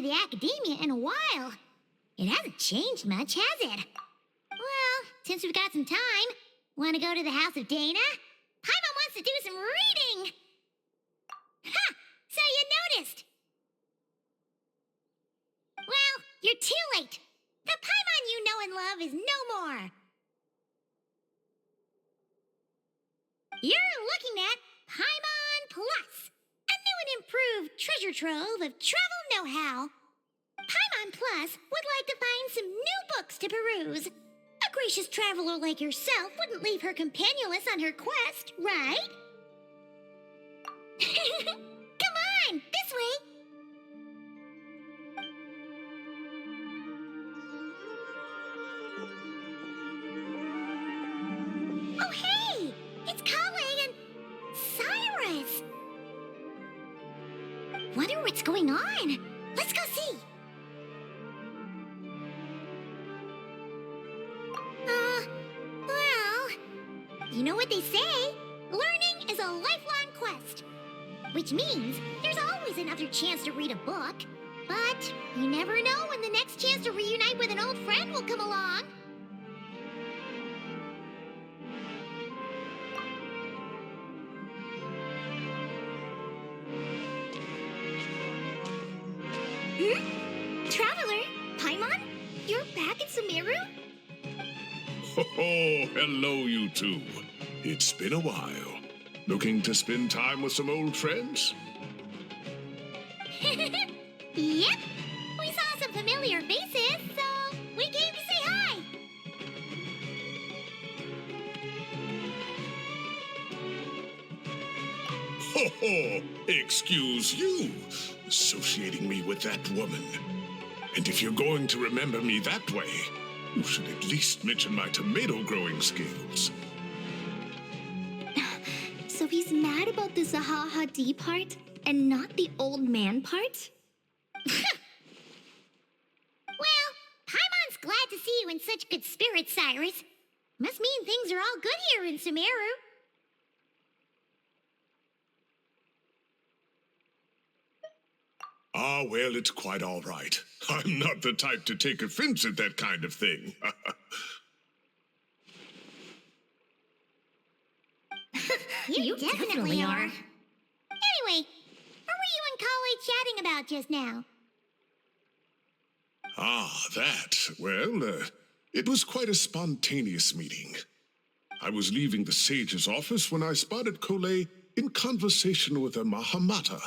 to the academia in a while. It hasn't changed much, has it? Well, since we've got some time, want to go to the house of Dana? Paimon wants to do some reading! Ha! So you noticed! Well, you're too late. The Paimon you know and love is no more. You're looking at Paimon Plus, a new and improved treasure trove of travel know-how. Paimon Plus would like to find some new books to peruse. A gracious traveler like yourself wouldn't leave her companionless on her quest, right? Come on, this way. Oh, hey! It's Kale and Cyrus! Wonder what's going on. Let's go see. Well, you know what they say. Learning is a lifelong quest. Which means there's always another chance to read a book. But you never know when the next chance to reunite with an old friend will come along. Traveler, Paimon, you're back in Sumeru? Oh, hello, you two. It's been a while. Looking to spend time with some old friends? Yep. We saw some familiar faces, so we came to say hi. Ho ho! Excuse you, associating me with that woman. And if you're going to remember me that way, you should at least mention my tomato growing skills. So he's mad about the Zaha D part and not the old man part? Well, Paimon's glad to see you in such good spirits, Cyrus. Must mean things are all good here in Sumeru. Ah, well, it's quite all right. I'm not the type to take offense at that kind of thing. You definitely are. Anyway, what were you and Kale chatting about just now? Ah, that. Well, it was quite a spontaneous meeting. I was leaving the sage's office when I spotted Kole in conversation with a Mahamata,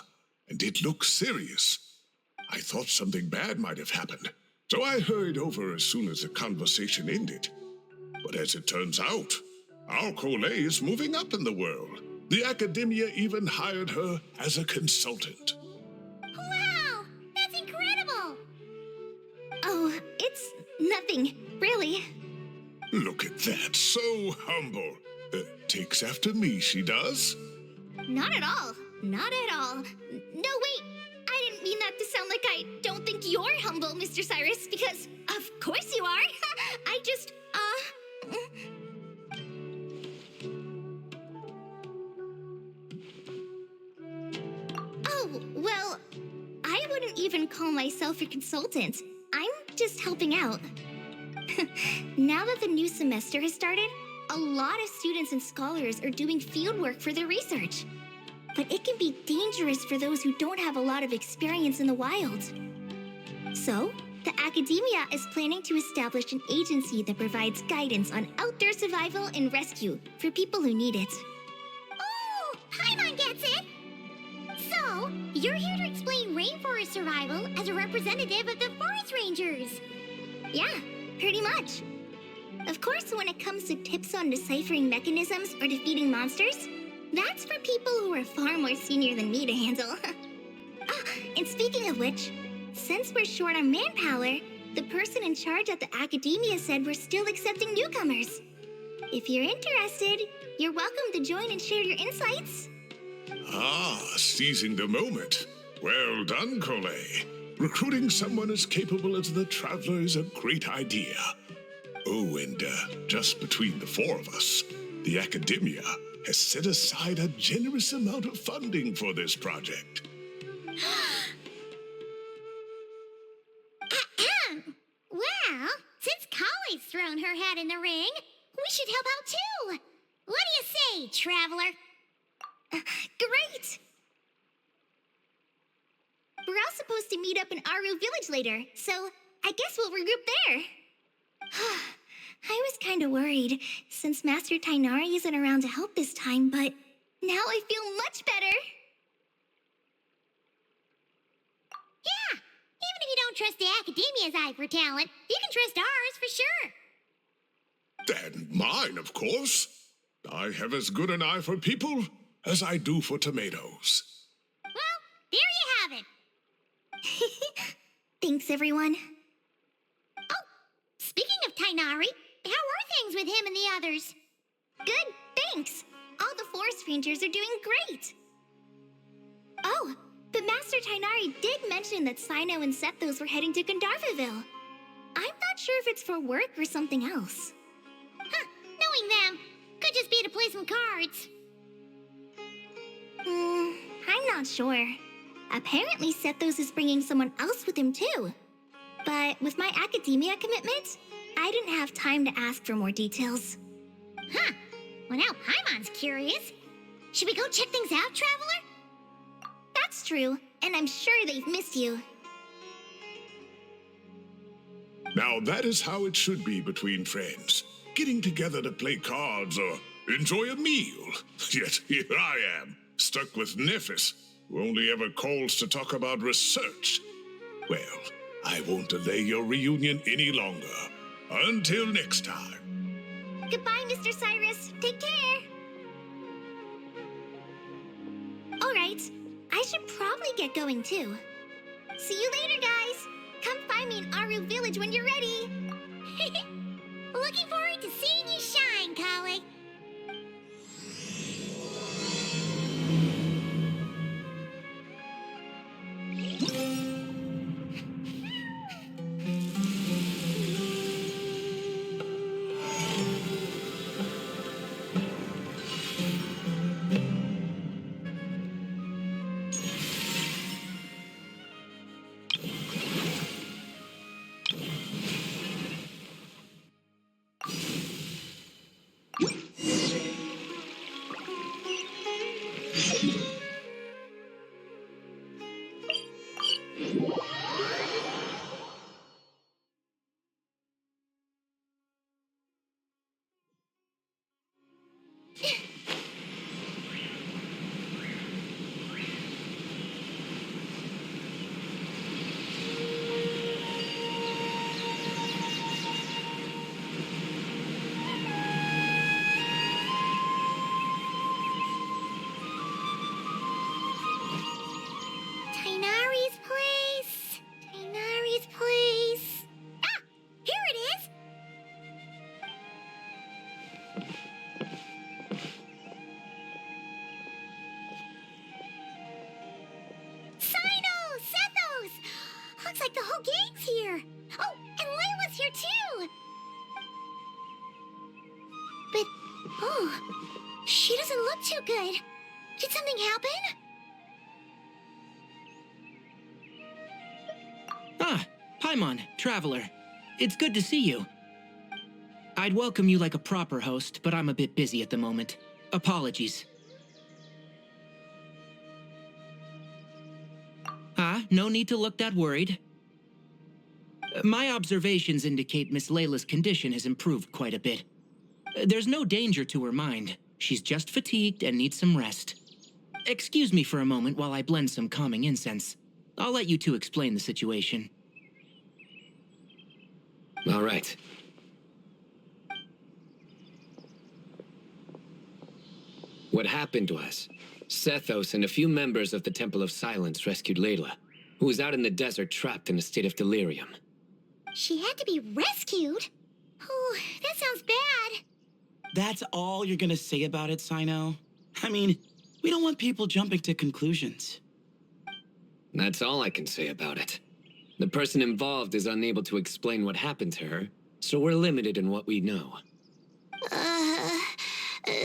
and it looked serious. I thought something bad might have happened, so I hurried over as soon as the conversation ended. But as it turns out, our Kole is moving up in the world. The academia even hired her as a consultant. Wow, that's incredible! Oh, it's nothing, really. Look at that, so humble. Takes after me, she does. Not at all. Not at all. No, wait. I didn't mean that to sound like I don't think you're humble, Mr. Cyrus, because of course you are. I just, Oh, well, I wouldn't even call myself a consultant. I'm just helping out. Now that the new semester has started, a lot of students and scholars are doing fieldwork for their research. But it can be dangerous for those who don't have a lot of experience in the wild. So, the academia is planning to establish an agency that provides guidance on outdoor survival and rescue for people who need it. Oh, Paimon gets it! So, you're here to explain rainforest survival as a representative of the forest rangers. Yeah, pretty much. Of course, when it comes to tips on deciphering mechanisms or defeating monsters, that's for people who are far more senior than me to handle. And speaking of which, since we're short on manpower, the person in charge at the academia said we're still accepting newcomers. If you're interested, you're welcome to join and share your insights. Ah, seizing the moment. Well done, Kole. Recruiting someone as capable as the Traveler is a great idea. Oh, and just between the four of us, the academia has set aside a generous amount of funding for this project. out in the ring. We should help out too. What do you say, traveler? Great! We're all supposed to meet up in Aru Village later, so I guess we'll regroup there. I was kind of worried, since Master Tainari isn't around to help this time, but now I feel much better. Yeah, even if you don't trust the Academia's eye for talent, you can trust ours for sure. And mine, of course. I have as good an eye for people as I do for tomatoes. Well, there you have it. Thanks, everyone. Oh, speaking of Tainari, how are things with him and the others? Good, thanks. All the forest rangers are doing great. Oh, but Master Tainari did mention that Sino and Sethos were heading to Gandharvaville. I'm not sure if it's for work or something else. Huh, knowing them, could just be to play some cards. I'm not sure. Apparently Sethos is bringing someone else with him too. But with my academia commitment, I didn't have time to ask for more details. Huh, well now Paimon's curious. Should we go check things out, traveler? That's true, and I'm sure they've missed you. Now that is how it should be between friends. Getting together to play cards or enjoy a meal. Yet here I am, stuck with Nephis, who only ever calls to talk about research. Well, I won't delay your reunion any longer. Until next time. Goodbye, Mr. Cyrus. Take care. All right, I should probably get going too. See you later, guys. Come find me in Aru Village when you're ready. Looking forward to seeing you shine, colleague. Tainari's place. Tainari's place. Ah, here it is. Sino, Sethos. Looks like the whole gang's here. Oh, and Layla's here too. But, oh, she doesn't look too good. Did something happen? Ah, Paimon, Traveler. It's good to see you. I'd welcome you like a proper host, but I'm a bit busy at the moment. Apologies. No need to look that worried. My observations indicate Miss Layla's condition has improved quite a bit. There's no danger to her mind. She's just fatigued and needs some rest. Excuse me for a moment while I blend some calming incense. I'll let you two explain the situation. All right. What happened was, Sethos and a few members of the Temple of Silence rescued Layla, who was out in the desert trapped in a state of delirium. She had to be rescued? Oh, that sounds bad. That's all you're gonna say about it, Sino? I mean, we don't want people jumping to conclusions. That's all I can say about it. The person involved is unable to explain what happened to her, so we're limited in what we know.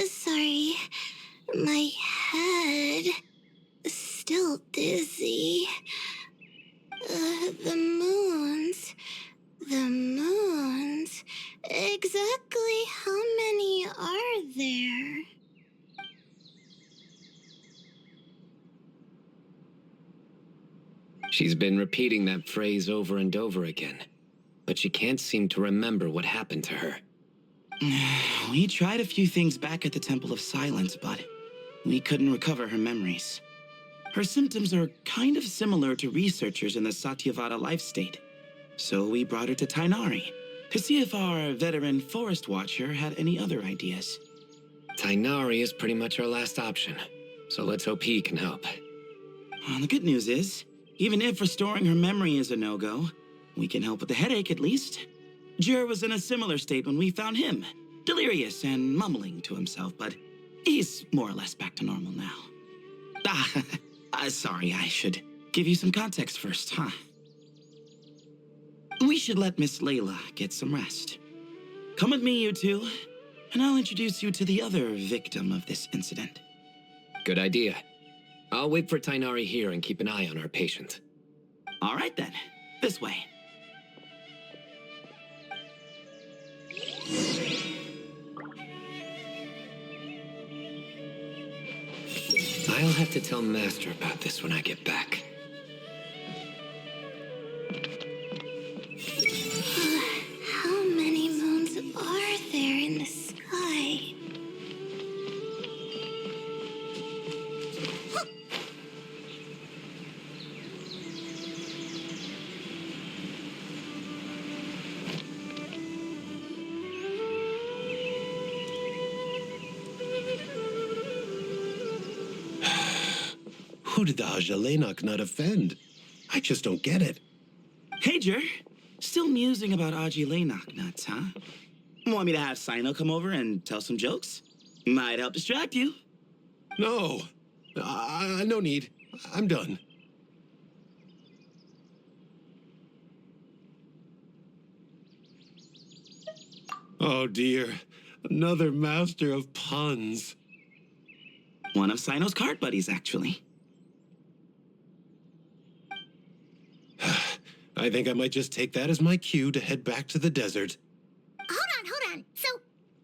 Sorry. My head is still dizzy. The moons. Exactly She's been repeating that phrase over and over again, but she can't seem to remember what happened to her. We tried a few things back at the Temple of Silence, but we couldn't recover her memories. Her symptoms are kind of similar to researchers in the Satyavada life state. So we brought her to Tainari to see if our veteran forest watcher had any other ideas. Tainari is pretty much our last option, so let's hope he can help. The good news is, even if restoring her memory is a no-go, we can help with the headache at least. Jur was in a similar state when we found him, delirious and mumbling to himself, but he's more or less back to normal now. Sorry, I should give you some context first, huh? We should let Miss Layla get some rest. Come with me, you two, and I'll introduce you to the other victim of this incident. Good idea. I'll wait for Tainari here and keep an eye on our patient. All right then, this way. I'll have to tell Master about this when I get back. How many moons are there in the sky? Who did the Ajalenok not offend? I just don't get it. Hey, Jur. Still musing about Aji Laynok nuts, huh? Want me to have Sino come over and tell some jokes? Might help distract you. No. No need. I'm done. Oh dear. Another master of puns. One of Sino's card buddies, actually. I think I might just take that as my cue to head back to the desert. Hold on. So,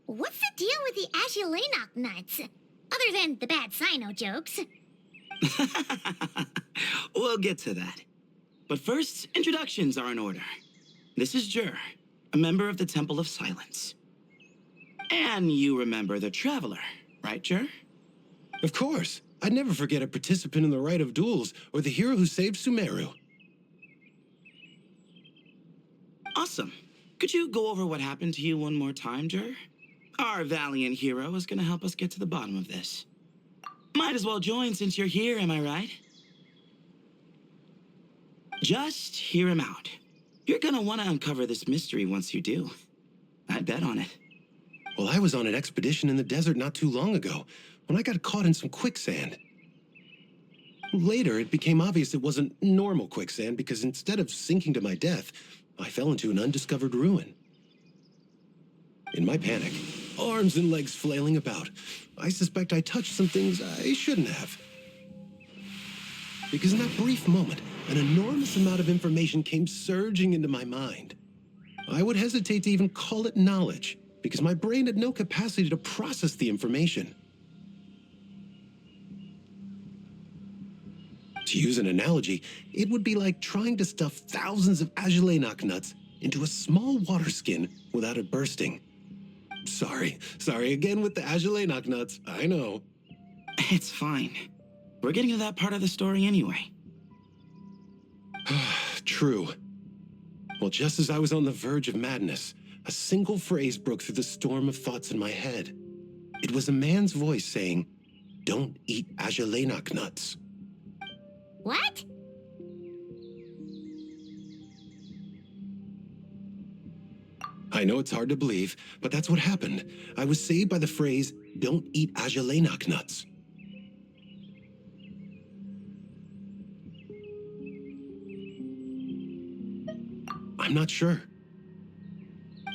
what's the deal with the Agilanok nuts? Other than the bad Sino jokes. We'll get to that. But first, introductions are in order. This is Jur, a member of the Temple of Silence. And you remember the Traveler, right, Jur? Of course. I'd never forget a participant in the Rite of Duels or the hero who saved Sumeru. Awesome. Could you go over what happened to you one more time, Jur? Our valiant hero is going to help us get to the bottom of this. Might as well join since you're here, am I right? Just hear him out. You're going to want to uncover this mystery once you do. I'd bet on it. Well, I was on an expedition in the desert not too long ago when I got caught in some quicksand. Later, it became obvious it wasn't normal quicksand because instead of sinking to my death, I fell into an undiscovered ruin. In my panic, arms and legs flailing about, I suspect I touched some things I shouldn't have. Because in that brief moment, an enormous amount of information came surging into my mind. I would hesitate to even call it knowledge, because my brain had no capacity to process the information. To use an analogy, it would be like trying to stuff thousands of Agilanok nuts into a small water skin without it bursting. Sorry again with the Agilanok nuts, I know. It's fine. We're getting to that part of the story anyway. True. Well, just as I was on the verge of madness, a single phrase broke through the storm of thoughts in my head. It was a man's voice saying, "Don't eat Agilanok nuts." What? I know it's hard to believe, but that's what happened. I was saved by the phrase, "Don't eat Agilanok nuts." I'm not sure.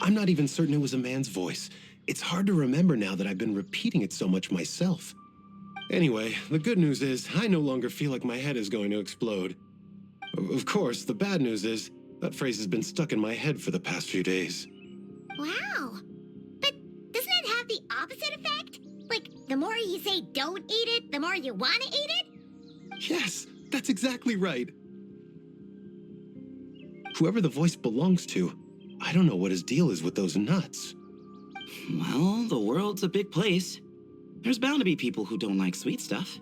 I'm not even certain it was a man's voice. It's hard to remember now that I've been repeating it so much myself. Anyway, the good news is I no longer feel like my head is going to explode. Of course, the bad news is that phrase has been stuck in my head for the past few days. Wow. But doesn't it have the opposite effect? Like, the more you say don't eat it, the more you want to eat it? Yes, that's exactly right. Whoever the voice belongs to, I don't know what his deal is with those nuts. Well, the world's a big place. There's bound to be people who don't like sweet stuff.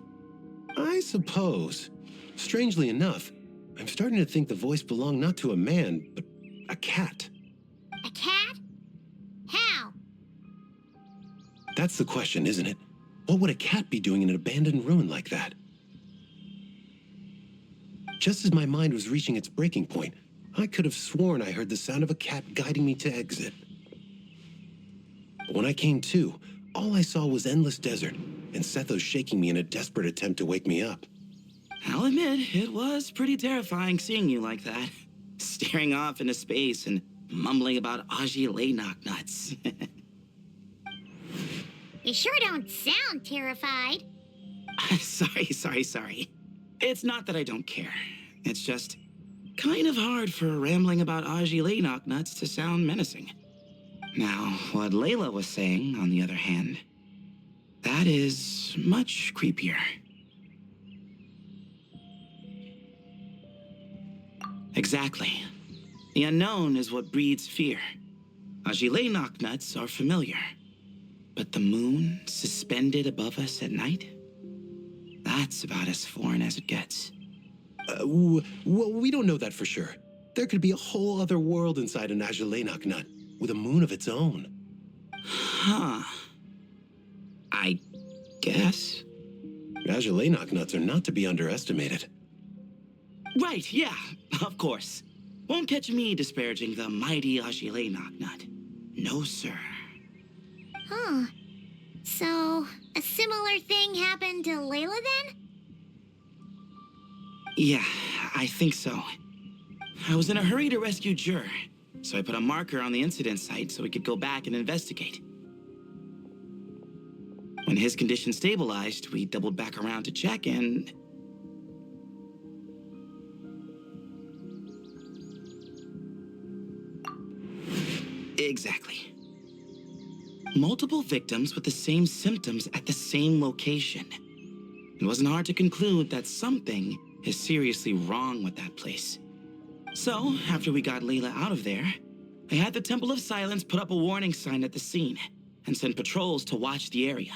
I suppose. Strangely enough, I'm starting to think the voice belonged not to a man, but a cat. A cat? How? That's the question, isn't it? What would a cat be doing in an abandoned ruin like that? Just as my mind was reaching its breaking point, I could have sworn I heard the sound of a cat guiding me to exit. But when I came to, all I saw was endless desert, and Sethos shaking me in a desperate attempt to wake me up. I'll admit, it was pretty terrifying seeing you like that. Staring off into space and mumbling about Aji nuts. You sure don't sound terrified. Sorry. It's not that I don't care. It's just kind of hard for rambling about Aji nuts to sound menacing. Now, what Layla was saying, on the other hand, that is much creepier. Exactly. The unknown is what breeds fear. Aji nuts are familiar. But the moon suspended above us at night? That's about as foreign as it gets. Well, we don't know that for sure. There could be a whole other world inside an Ajilenak nut, with a moon of its own. Huh. I guess. Ajilenak nuts are not to be underestimated. Right, yeah, of course. Won't catch me disparaging the mighty Ajilenak nut. No, sir. Huh. So, a similar thing happened to Layla then? Yeah, I think so. I was in a hurry to rescue Jur, so I put a marker on the incident site so we could go back and investigate. When his condition stabilized, we doubled back around to check and... Exactly. Multiple victims with the same symptoms at the same location. It wasn't hard to conclude that something is seriously wrong with that place. So, after we got Layla out of there, I had the Temple of Silence put up a warning sign at the scene and send patrols to watch the area.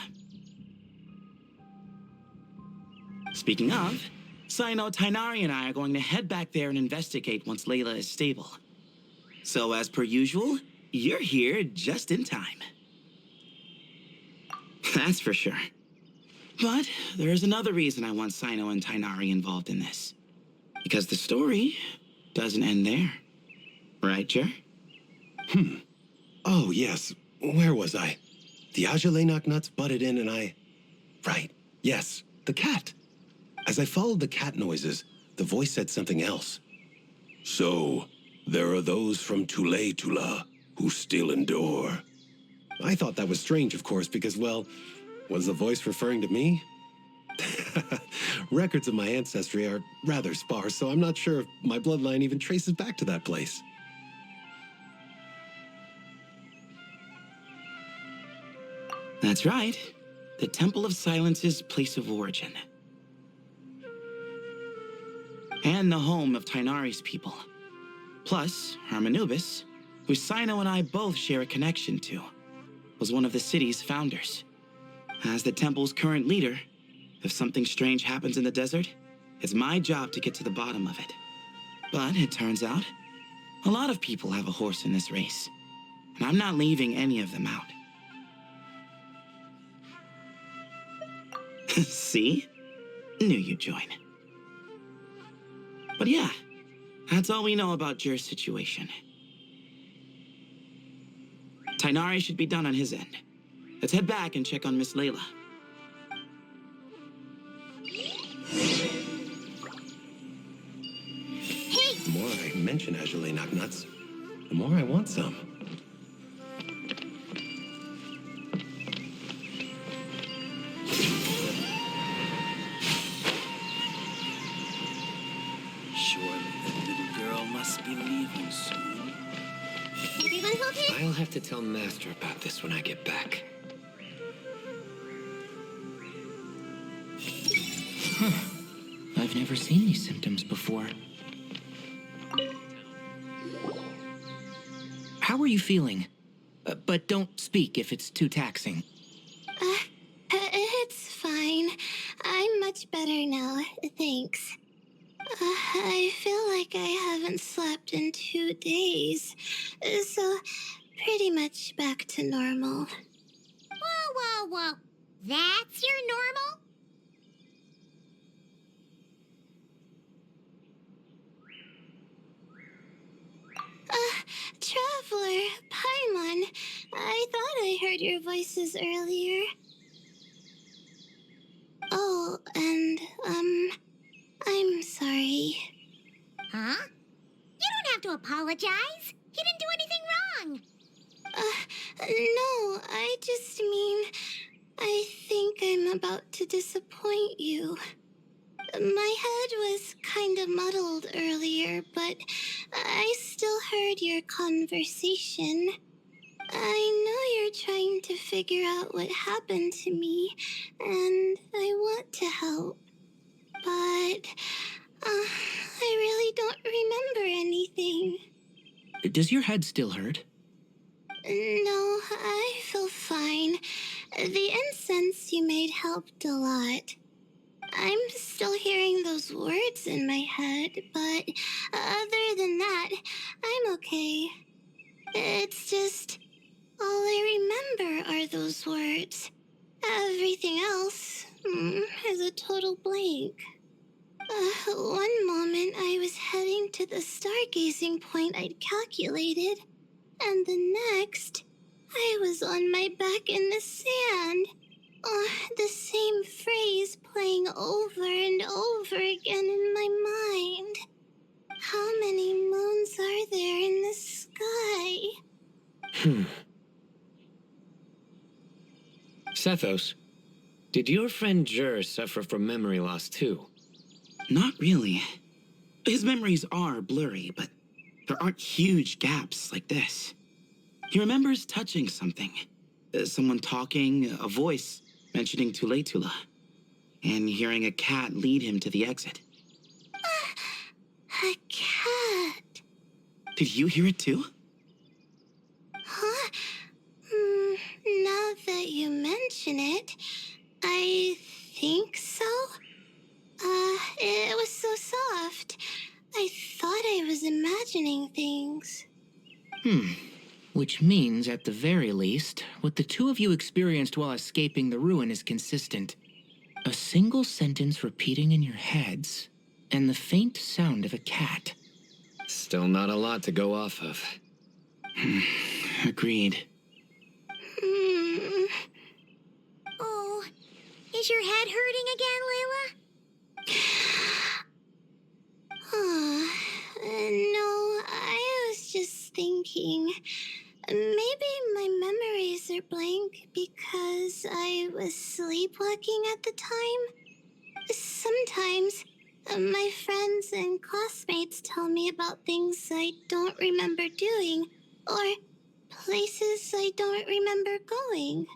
Speaking of, Sino, Tainari, and I are going to head back there and investigate once Layla is stable. So, as per usual, you're here just in time. That's for sure. But there's another reason I want Sino and Tainari involved in this. Because the story doesn't end there. Right, Jer? Oh, yes. Where was I? The Ajilenak nuts butted in and I... Right. Yes, the cat. As I followed the cat noises, the voice said something else. So, there are those from Tula who still endure. I thought that was strange, of course, because, well, was the voice referring to me? Records of my ancestry are rather sparse, so I'm not sure if my bloodline even traces back to that place. That's right. The Temple of Silence's place of origin. And the home of Tainari's people. Plus, Hermanubis, who Sino and I both share a connection to, was one of the city's founders. As the temple's current leader, if something strange happens in the desert, it's my job to get to the bottom of it. But it turns out, a lot of people have a horse in this race, and I'm not leaving any of them out. See? Knew you'd join. But yeah, that's all we know about Jer's situation. Tainari should be done on his end. Let's head back and check on Miss Layla. Hey! The more I mention Ajilenak nuts, the more I want some. Surely that little girl must be leaving soon. Everyone okay? I'll have to tell Master about this when I get back. I've never seen these symptoms before. how are you feeling? But don't speak if it's too taxing. It's fine. I'm much better now, thanks. I feel like I haven't slept in 2 days, so pretty much back to normal. Whoa. That's your normal? Traveler, Paimon, I thought I heard your voices earlier. Oh, and, I'm sorry. Huh? You don't have to apologize. He didn't do anything wrong. No, I just mean, I think I'm about to disappoint you. My head was kind of muddled earlier, but I still heard your conversation. I know you're trying to figure out what happened to me, and I want to help. But, I really don't remember anything. Does your head still hurt? No, I feel fine. The incense you made helped a lot. I'm still hearing those words in my head, but other than that, I'm okay. It's just, all I remember are those words. Everything else is a total blank. One moment I was heading to the stargazing point I'd calculated, and the next, I was on my back in the sand. The same phrase playing over and over again in my mind. How many moons are there in the sky? Sethos, did your friend Jur suffer from memory loss too? Not really. His memories are blurry, but there aren't huge gaps like this. He remembers touching something. Someone talking, a voice mentioning Tuletula, and hearing a cat lead him to the exit. A cat. Did you hear it too? Huh? Now that you mention it, I think so. It was so soft. I thought I was imagining things. Which means, at the very least, what the two of you experienced while escaping the ruin is consistent. A single sentence repeating in your heads, and the faint sound of a cat. Still not a lot to go off of. Agreed. Oh, is your head hurting again, Layla? No, I was just thinking. Maybe my memories are blank because I was sleepwalking at the time. Sometimes my friends and classmates tell me about things I don't remember doing, or places I don't remember going.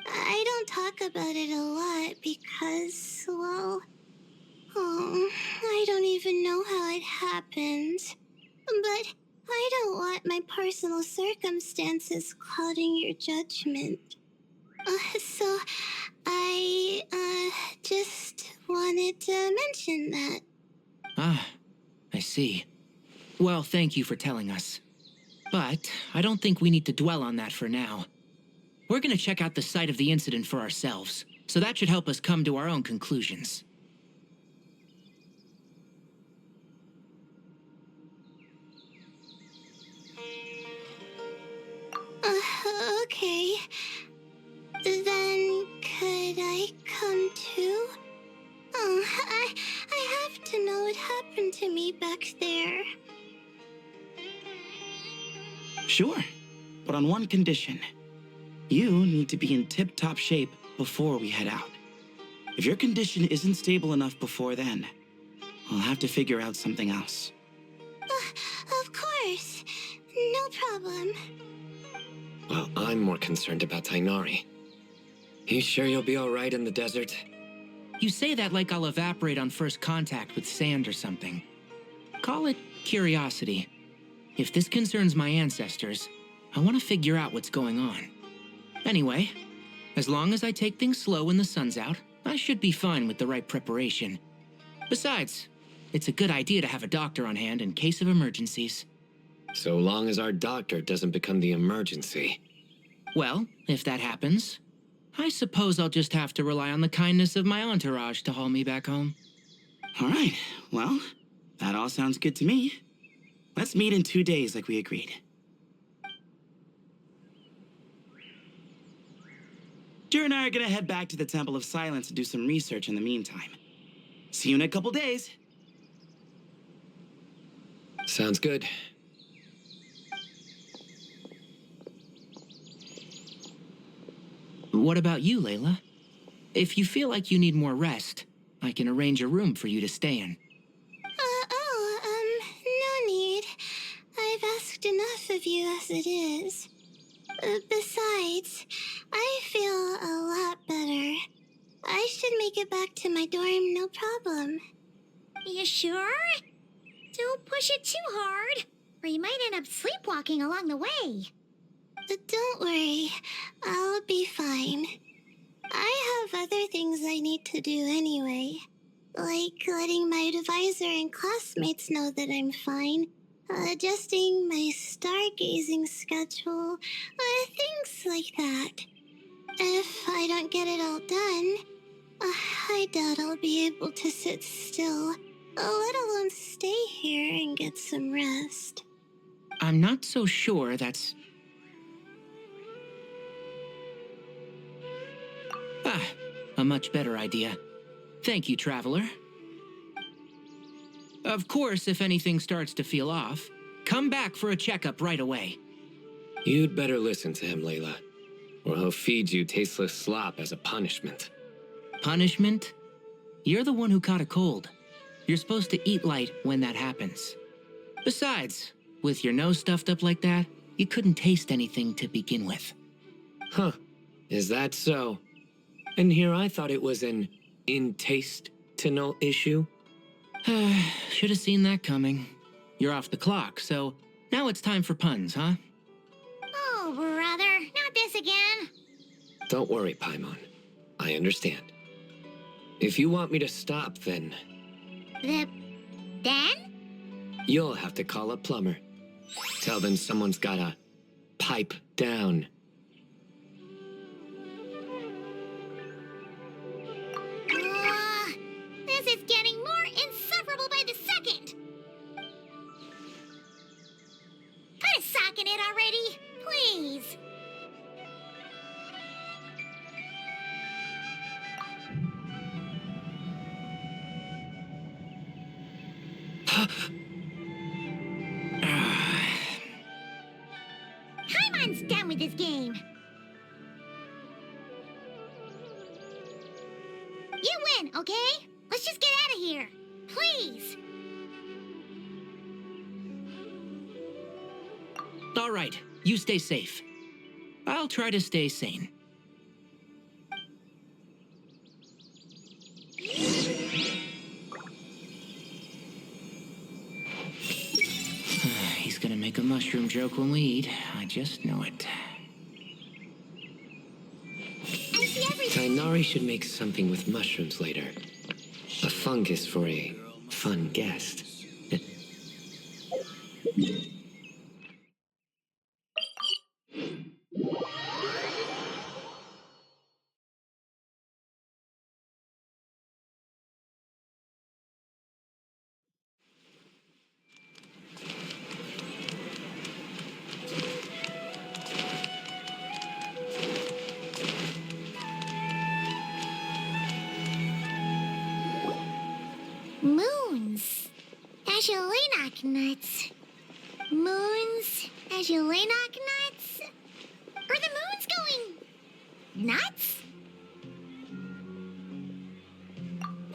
I don't talk about it a lot because, well, I don't even know how it happened. But I don't want my personal circumstances clouding your judgment. So I, just wanted to mention that. Ah, I see. Well, thank you for telling us. But I don't think we need to dwell on that for now. We're gonna check out the site of the incident for ourselves, so that should help us come to our own conclusions. Okay. Then could I come too? I have to know what happened to me back there. Sure, but on one condition. You need to be in tip-top shape before we head out. If your condition isn't stable enough before then, I'll have to figure out something else. Of course. No problem. Well, I'm more concerned about Tainari. You sure you'll be all right in the desert? You say that like I'll evaporate on first contact with sand or something. Call it curiosity. If this concerns my ancestors, I want to figure out what's going on. Anyway, as long as I take things slow when the sun's out, I should be fine with the right preparation. Besides, it's a good idea to have a doctor on hand in case of emergencies. So long as our doctor doesn't become the emergency. Well, if that happens, I suppose I'll just have to rely on the kindness of my entourage to haul me back home. All right, well, that all sounds good to me. Let's meet in 2 days like we agreed. Jer and I are gonna head back to the Temple of Silence to do some research in the meantime. See you in a couple days. Sounds good. What about you, Layla? If you feel like you need more rest, I can arrange a room for you to stay in. No need. I've asked enough of you as it is. Besides, I feel a lot better. I should make it back to my dorm, no problem. You sure? Don't push it too hard, or you might end up sleepwalking along the way. Don't worry, I'll be fine. I have other things I need to do anyway. Like letting my advisor and classmates know that I'm fine, adjusting my stargazing schedule, things like that. If I don't get it all done, I doubt I'll be able to sit still, let alone stay here and get some rest. I'm not so sure that's... a much better idea. Thank you, Traveler. Of course, if anything starts to feel off, come back for a checkup right away. You'd better listen to him, Layla, or he'll feed you tasteless slop as a punishment. Punishment? You're the one who caught a cold. You're supposed to eat light when that happens. Besides, with your nose stuffed up like that, you couldn't taste anything to begin with. Huh. Is that so? And here I thought it was an in-taste-to-know issue. Should have seen that coming. You're off the clock, so now it's time for puns, huh? Oh, brother, not this again. Don't worry, Paimon. I understand. If you want me to stop, then Then? you'll have to call a plumber. Tell them someone's gotta pipe down. This is getting more insufferable by the second. Put a sock in it already, please. Paimon's done with this game. You win, okay? Let's just get out of here. Please. All right, you stay safe. I'll try to stay sane. He's gonna make a mushroom joke when we eat. I just know it. I see everything. Tainari should make something with mushrooms later. A fungus for a fun guest. Moons. As you Ashalenak nuts. Moons. As you Ashalenak nuts. Are the moons going nuts?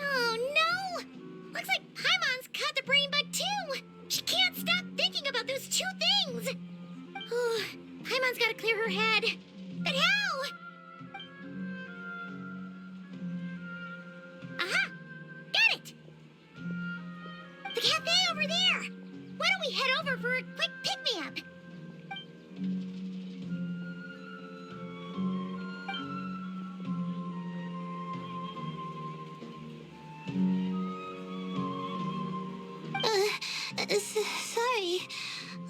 Oh no! Looks like Paimon's caught the brain bug too. She can't stop thinking about those two things. Oh, Paimon's gotta clear her head. But how? Aha! Got it! The cafe over there! Why don't we head over for a quick pick-me-up? Sorry.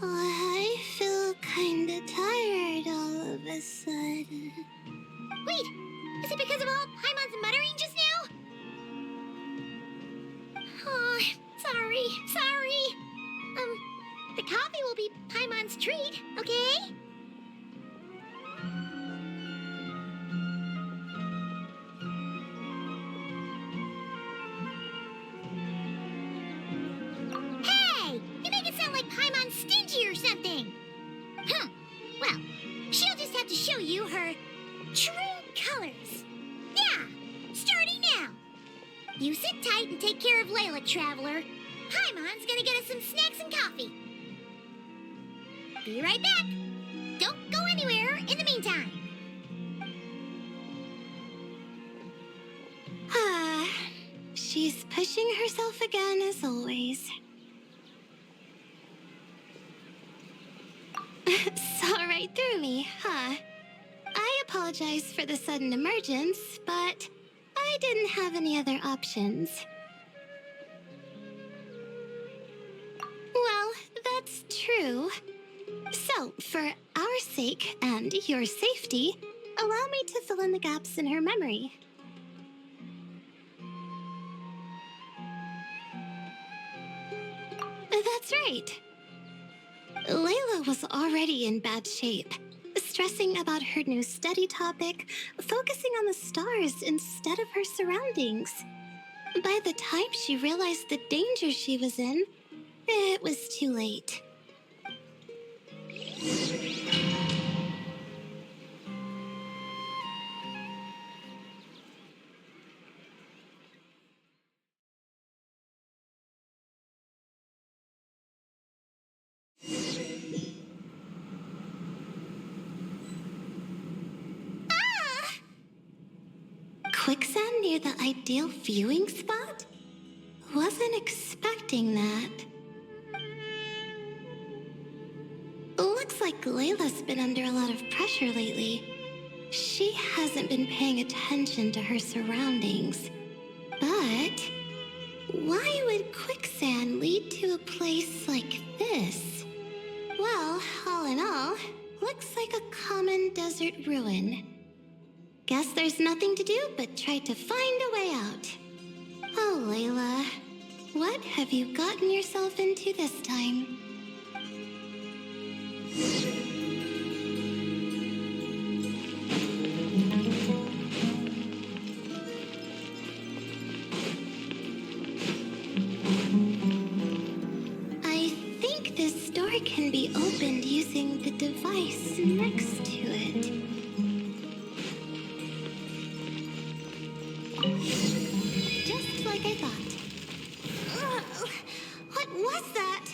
I feel kinda tired all of a sudden. Wait, is it because of all Paimon's muttering just now? Oh, sorry. The coffee will be Paimon's treat, okay? Hey, you make it sound like Paimon's stingy or something. Huh, well, she'll just have to show you her true colors. Yeah, starting now. You sit tight and take care of Layla, Traveler. Paimon's gonna get us some snacks and coffee. Be right back. Don't go anywhere in the meantime. She's pushing herself again as always. Saw right through me, huh? I apologize for the sudden emergence, but I didn't have any other options. Well, that's true. So, for our sake and your safety, allow me to fill in the gaps in her memory. That's right. Layla was already in bad shape, stressing about her new study topic, focusing on the stars instead of her surroundings. By the time she realized the danger she was in, it was too late. Quicksand near the ideal viewing spot? Wasn't expecting that. Looks like Layla's been under a lot of pressure lately. She hasn't been paying attention to her surroundings. But why would quicksand lead to a place like this? Well, all in all, looks like a common desert ruin. Guess there's nothing to do but try to find a way out. Oh, Layla, what have you gotten yourself into this time? I think this door can be opened using the device next to it. Just like I thought. Ugh, what was that?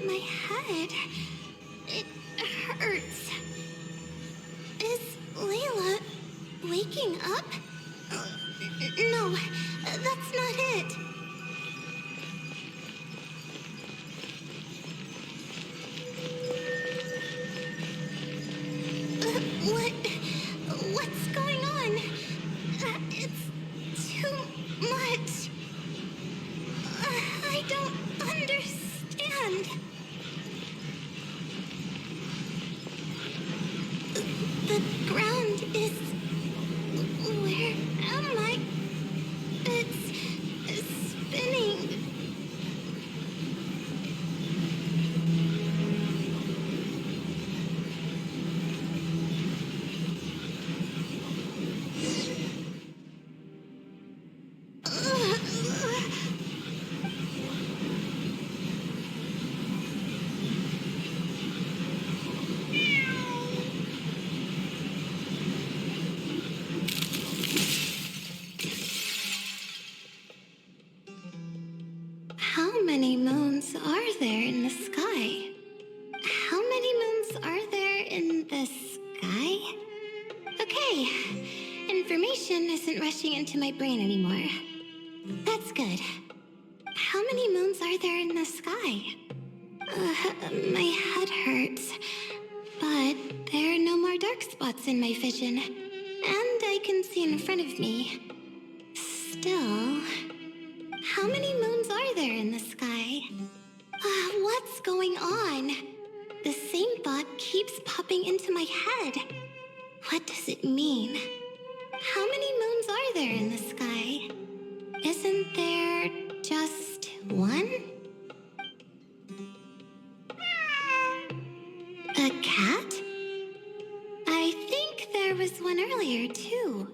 My head. It hurts. Is Layla waking up? No, that's not it. What's going on? It's too much. I don't understand. The ground is... Where am I? It's spinning. How many moons are there in the sky? How many moons are there in the sky? Okay, information isn't rushing into my brain anymore. That's good. How many moons are there in the sky? My head hurts, but there are no more dark spots in my vision, and I can see in front of me. Still, how many moons are there in the sky? there just one? A cat? I think there was one earlier, too.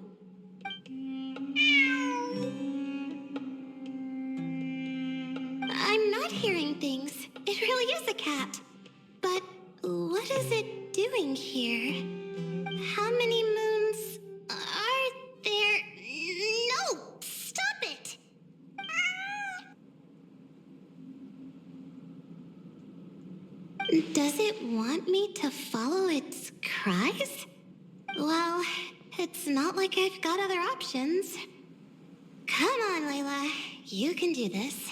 I'm not hearing things. It really is a cat. But what is it doing here? How many moons are there? No! Stop it! Does it want me to follow its cries? Well, it's not like I've got other options. Come on, Layla. You can do this.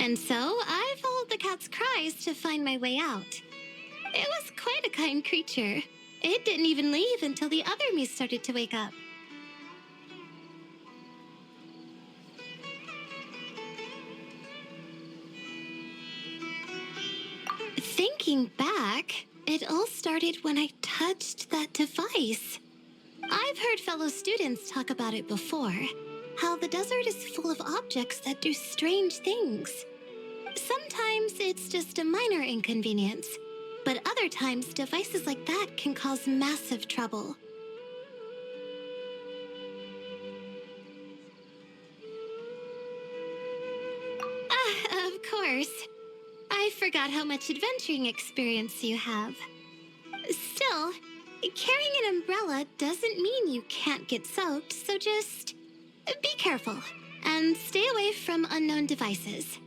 And so I followed the cat's cries to find my way out. It was quite a kind creature. It didn't even leave until the other me started to wake up. Thinking back, it all started when I touched that device. I've heard fellow students talk about it before. How the desert is full of objects that do strange things. Sometimes it's just a minor inconvenience, but other times devices like that can cause massive trouble. Of course. I forgot how much adventuring experience you have. Still, carrying an umbrella doesn't mean you can't get soaked, so just be careful and stay away from unknown devices.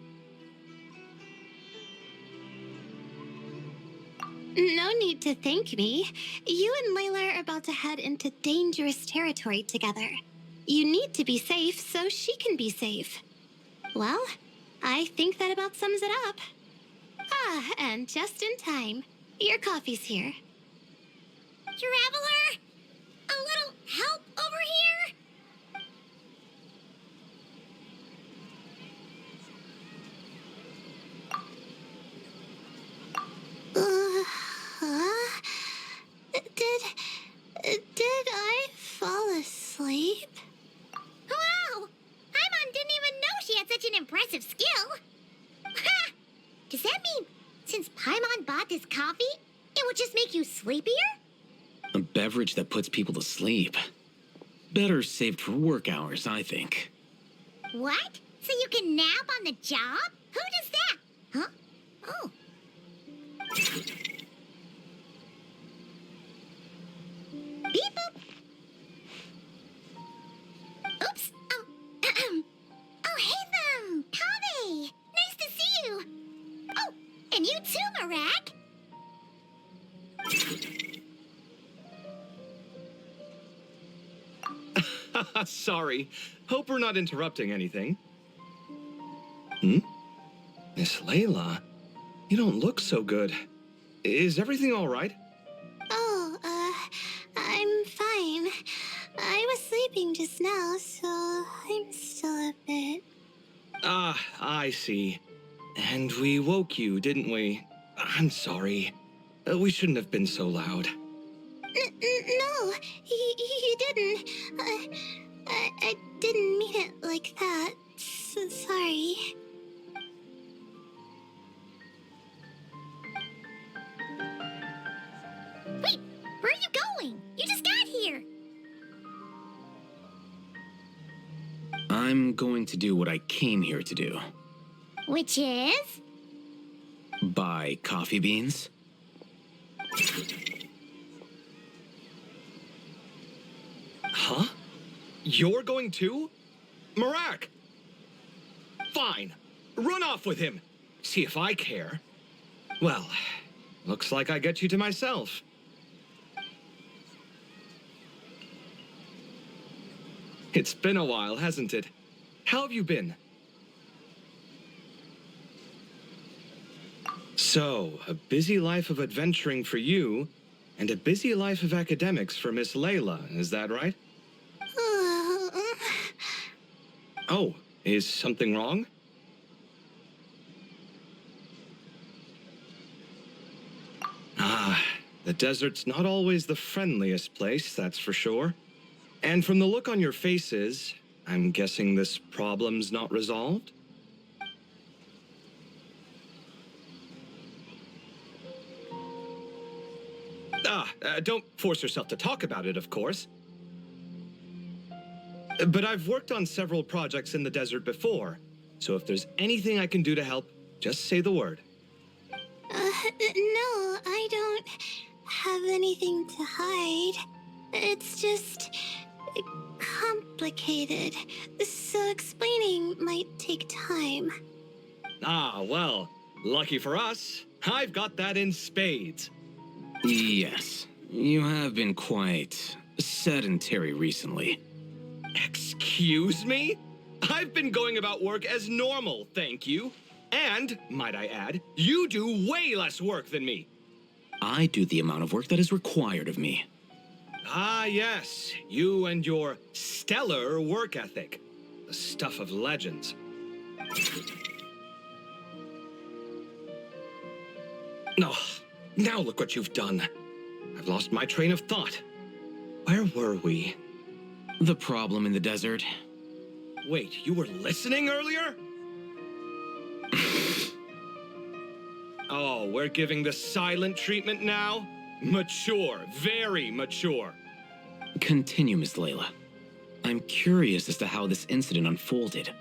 No need to thank me. You and Layla are about to head into dangerous territory together. You need to be safe so she can be safe. Well, I think that about sums it up. And just in time. Your coffee's here. Traveler? A little help over here? Did I fall asleep? Wow! Paimon didn't even know she had such an impressive skill. Ha! Does that mean since Paimon bought this coffee, it would just make you sleepier? A beverage that puts people to sleep. Better saved for work hours, I think. What? So you can nap on the job? Who does that? Huh? Oh. Beep boop. Oops. Oh. Oh, hey them. Kave. Nice to see you. Oh, and you too, Marak. Sorry. Hope we're not interrupting anything. Miss Layla, you don't look so good. Is everything all right? Oh, I'm fine. I was sleeping just now, so I'm still a bit. Ah, I see. And we woke you, didn't we? I'm sorry. We shouldn't have been so loud. No, you didn't. I didn't mean it like that. Sorry. Wait, where are you going? You just got here. I'm going to do what I came here to do. Which is? Buy coffee beans. Huh? You're going too? Marak! Fine. Run off with him. See if I care. Well, Looks like I get you to myself. It's been a while, hasn't it? How have you been? So, a busy life of adventuring for you, and a busy life of academics for Miss Layla, is that right? Oh, is something wrong? Ah, the desert's not always the friendliest place, that's for sure. And from the look on your faces, I'm guessing this problem's not resolved? Don't force yourself to talk about it, of course. But I've worked on several projects in the desert before, so if there's anything I can do to help, just say the word. No, I don't have anything to hide. It's just complicated, so explaining might take time. Ah, well, lucky for us, I've got that in spades. Yes, you have been quite sedentary recently. Excuse me? I've been going about work as normal, thank you. And, might I add, you do way less work than me. I do the amount of work that is required of me. Ah, yes, you and your stellar work ethic. The stuff of legends. Oh, now look what you've done. I've lost my train of thought. Where were we? The problem in the desert. Wait, you were listening earlier? Oh, we're giving the silent treatment now? Mature, very mature. Continue, Miss Layla. I'm curious as to how this incident unfolded.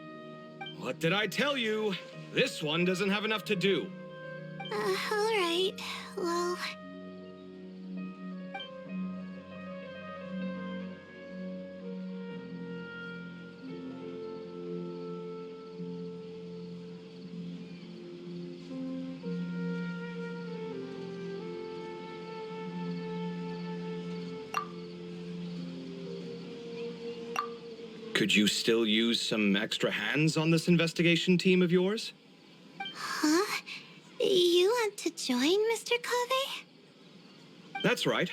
What did I tell you? This one doesn't have enough to do. Alright, well... Could you still use some extra hands on this investigation team of yours? Huh? You want to join, Mr. Covey? That's right.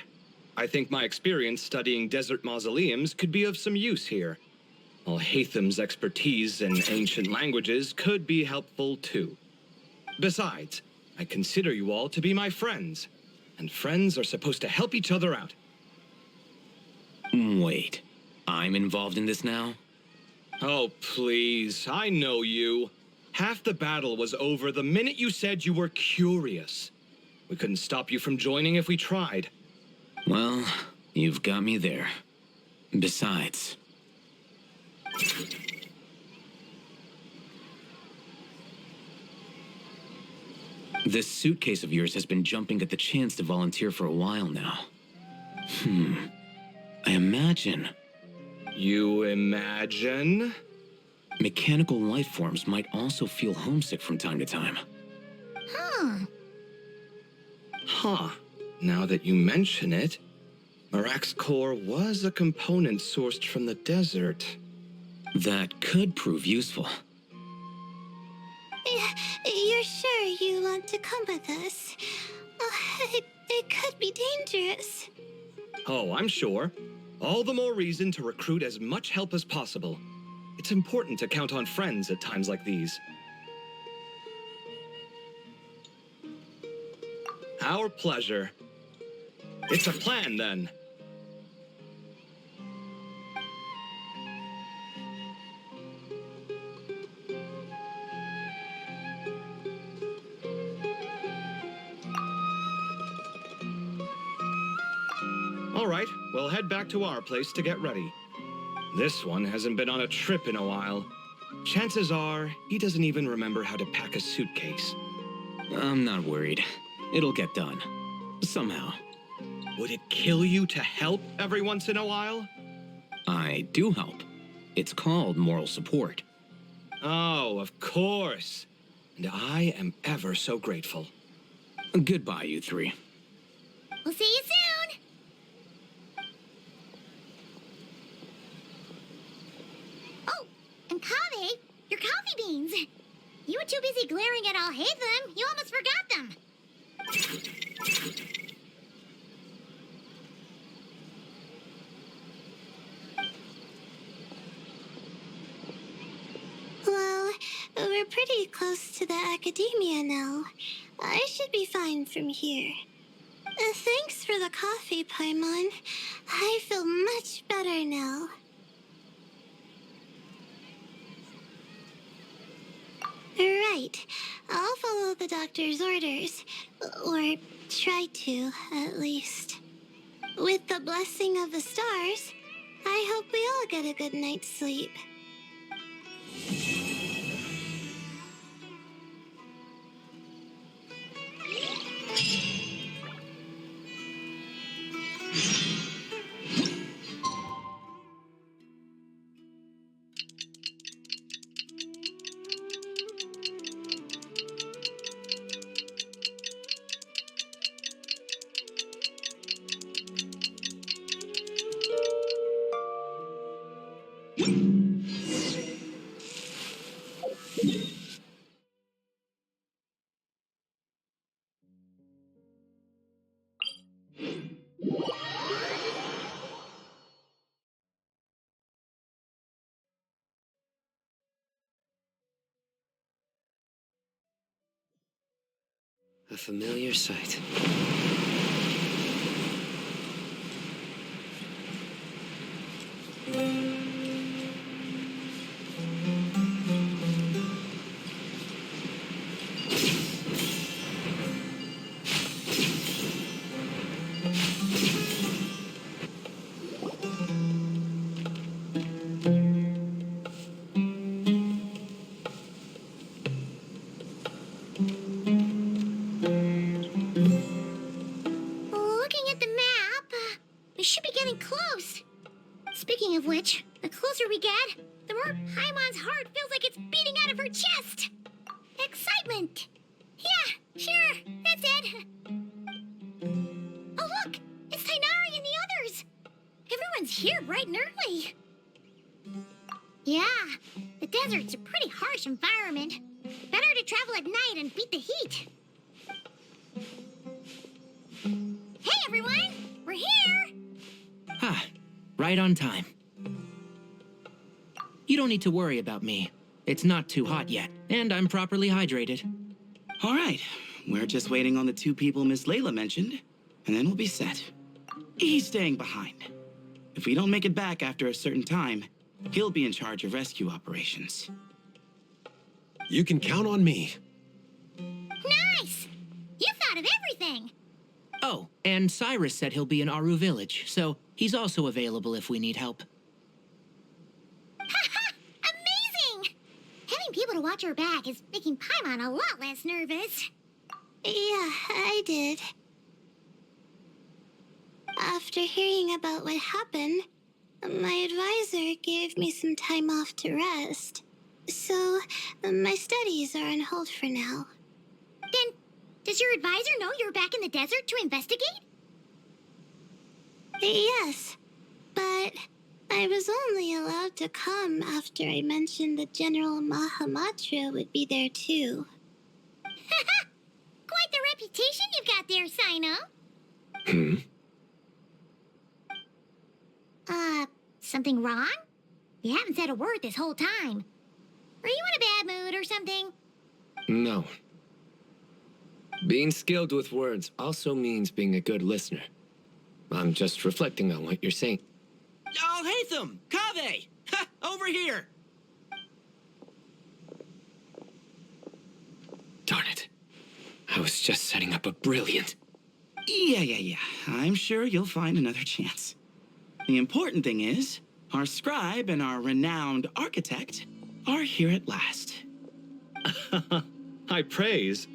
I think my experience studying desert mausoleums could be of some use here. While Hatham's expertise in ancient languages could be helpful too. Besides, I consider you all to be my friends, and friends are supposed to help each other out. Wait, I'm involved in this now? Oh, please, I know you. Half the battle was over the minute you said you were curious. We couldn't stop you from joining if we tried. Well, you've got me there. Besides... This suitcase of yours has been jumping at the chance to volunteer for a while now. I imagine You imagine? mechanical life forms might also feel homesick from time to time. Huh. Now that you mention it, Marak's core was a component sourced from the desert. That could prove useful. You're sure you want to come with us? It could be dangerous. Oh, I'm sure. All the more reason to recruit as much help as possible. It's important to count on friends at times like these. Our pleasure. It's a plan, then. All right, we'll head back to our place to get ready. This one hasn't been on a trip in a while. Chances are, he doesn't even remember how to pack a suitcase. I'm not worried. It'll get done. Somehow. Would it kill you to help every once in a while? I do help. It's called moral support. Oh, of course. And I am ever so grateful. Goodbye, you three. We'll see you soon. Oh, and Kaveh, your coffee beans. You were too busy glaring at Alhaitham, you almost forgot them. Well, we're pretty close to the academia now. I should be fine from here. Thanks for the coffee, Paimon. I feel much better now. Right. I'll follow the doctor's orders. Or try to, at least. With the blessing of the stars, I hope we all get a good night's sleep. A familiar sight. Looking at the map, we should be getting close. Speaking of which, the closer we get, the more Paimon's heart feels like it's beating out of her chest. Excitement. Yeah, sure, that's it. Oh, look, it's Tainari and the others. Everyone's here bright and early. Yeah, the desert's a pretty harsh environment. Better to travel at night and beat the heat. Hey, everyone! We're here! Ah, right on time. You don't need to worry about me. It's not too hot yet, and I'm properly hydrated. All right, we're just waiting on the two people Miss Layla mentioned, and then we'll be set. He's staying behind. If we don't make it back after a certain time, he'll be in charge of rescue operations. You can count on me. Nice! You thought of everything! Oh, and Cyrus said he'll be in Aru Village, so he's also available if we need help. Haha! Amazing! Having people to watch our back is making Paimon a lot less nervous. Yeah, I did. After hearing about what happened, my advisor gave me some time off to rest. So, my studies are on hold for now. Then, does your advisor know you're back in the desert to investigate? Yes, but I was only allowed to come after I mentioned that General Mahamatra would be there too. Haha! Quite the reputation you've got there, Sino. Something wrong? You haven't said a word this whole time. Are you in a bad mood or something? No. Being skilled with words also means being a good listener. I'm just reflecting on what you're saying. Alhaitham! Kaveh! Ha! Over here! Darn it. I was just setting up a brilliant... Yeah. I'm sure you'll find another chance. The important thing is, our scribe and our renowned architect are here at last. High praise.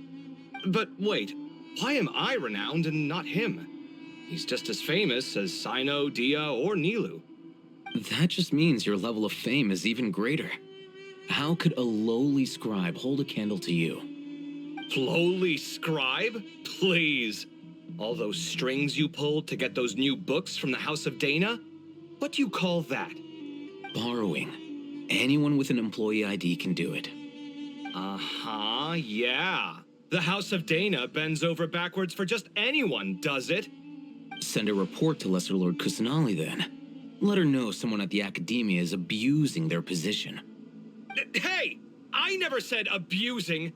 But wait, why am I renowned and not him? He's just as famous as Sino, Dia, or Nilu. That just means your level of fame is even greater. How could a lowly scribe hold a candle to you? Lowly scribe? Please. All those strings you pulled to get those new books from the House of Dana? What do you call that? Borrowing. Anyone with an employee ID can do it. Uh-huh, yeah. The House of Dana bends over backwards for just anyone, does it? Send a report to Lesser Lord Kusanali then. Let her know someone at the Academia is abusing their position. Hey! I never said abusing.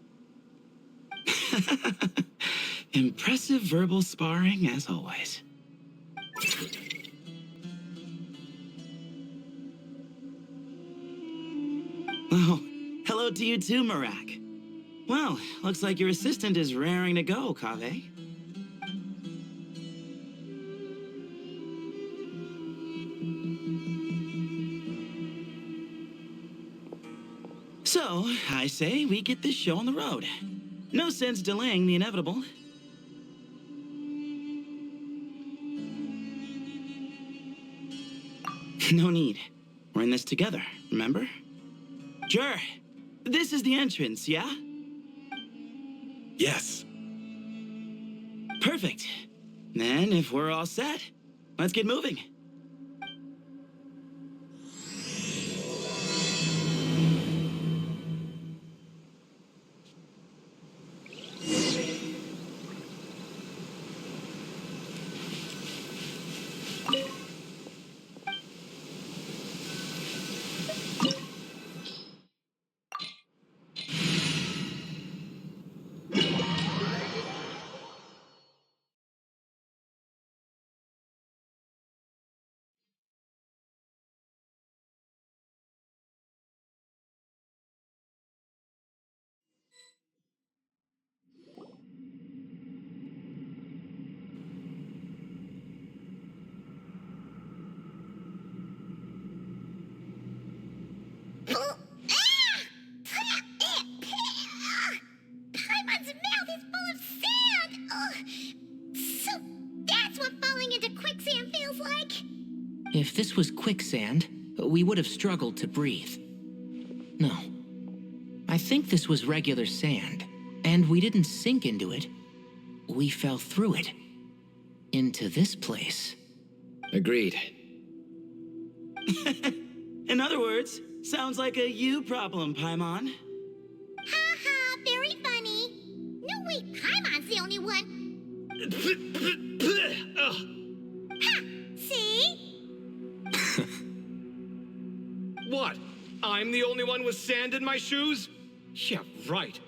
Impressive verbal sparring, as always. Oh, hello to you too, Marak. Well, looks like your assistant is raring to go, Kaveh. So, I say we get this show on the road. No sense delaying the inevitable. No need. We're in this together, remember? Sure. This is the entrance, yeah? Yes. Perfect. Then, if we're all set, let's get moving. Paimon's mouth is full of sand! Ugh. So that's what falling into quicksand feels like? If this was quicksand, we would have struggled to breathe. No. I think this was regular sand, and we didn't sink into it. We fell through it. Into this place. Agreed. In other words, sounds like a you problem, Paimon. Ha ha, very funny. No, wait, Paimon's the only one. Ha! See? What? I'm the only one with sand in my shoes? Yeah, right.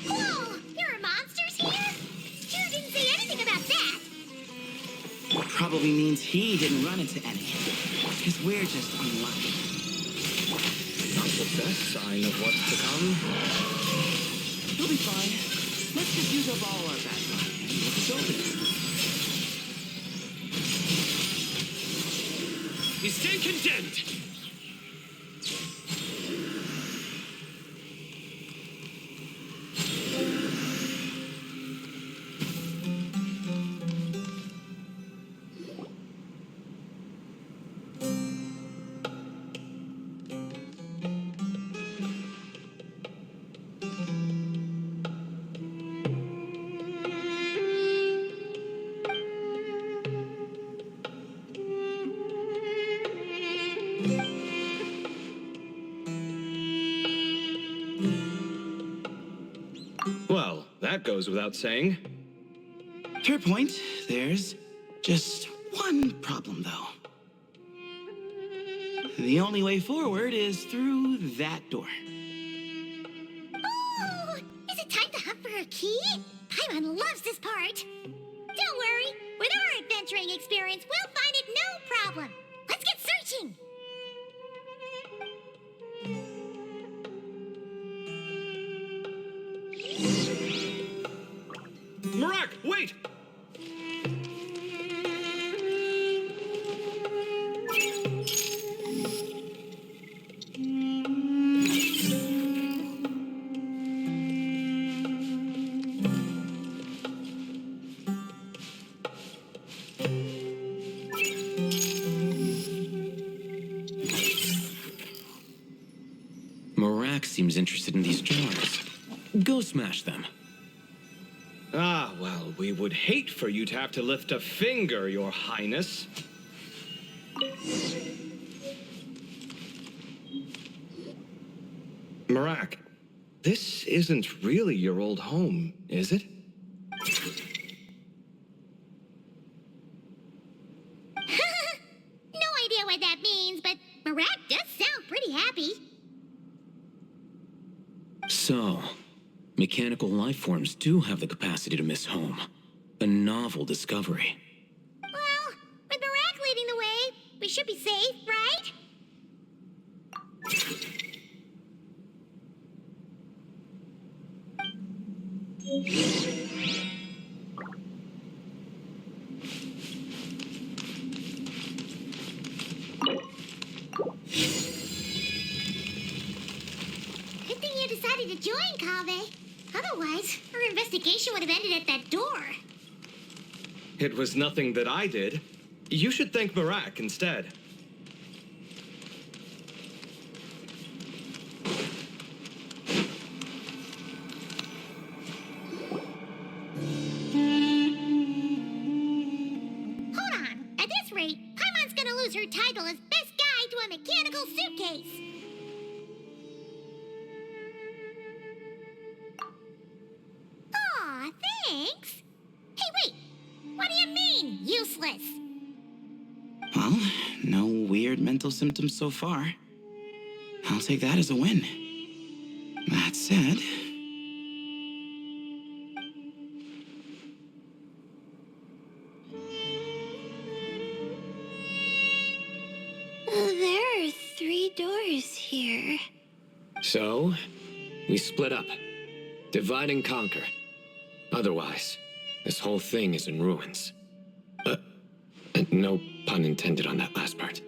Whoa! There are monsters here? Drew didn't say anything about that. Probably means he didn't run into any. Because we're just unlucky. Not the best sign of what's to come. He'll be fine. Let's just use up all our bad luck and get this over. We stand condemned! Well, that goes without saying. Fair point. There's just one problem, though. The only way forward is through that door. Oh, is it time to hunt for a key? Paimon loves this part. Don't worry, with our adventuring experience, we'll find it no problem. Let's get searching. Marak, wait! Marak seems interested in these jars. Go smash them. Ah, well, we would hate for you to have to lift a finger, Your Highness. Marak, this isn't really your old home, is it? No idea what that means, but Marak does sound pretty happy. So, mechanical life forms do have the capacity to miss home. A novel discovery. Well, with Marak leading the way, we should be safe, right? Good thing you decided to join, Kaveh. Otherwise, our investigation would have ended at that door. It was nothing that I did. You should thank Marak instead. Hold on. At this rate, Paimon's gonna lose her title as best guy to a mechanical suitcase. Aw, thanks. Hey, wait. What do you mean, useless? Well, no weird mental symptoms so far. I'll take that as a win. That said... There are 3 doors here. So, we split up. Divide and conquer. Otherwise, this whole thing is in ruins. No pun intended on that last part.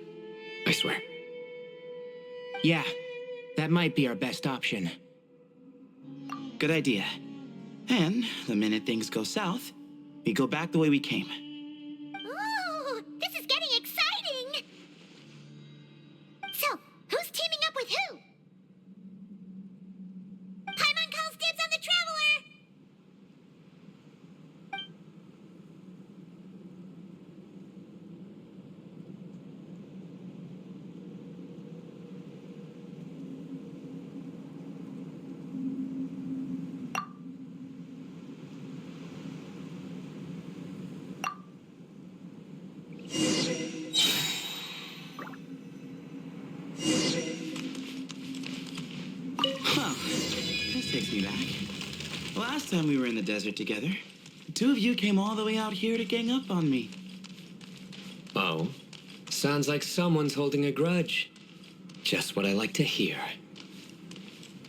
I swear. Yeah, that might be our best option. Good idea. And the minute things go south, we go back the way we came. Ooh, this is getting exciting! So, who's teaming up with who? Paimon calls dibs on the Traveler! Huh. This takes me back. Last time we were in the desert together, the 2 of you came all the way out here to gang up on me. Oh? Sounds like someone's holding a grudge. Just what I like to hear.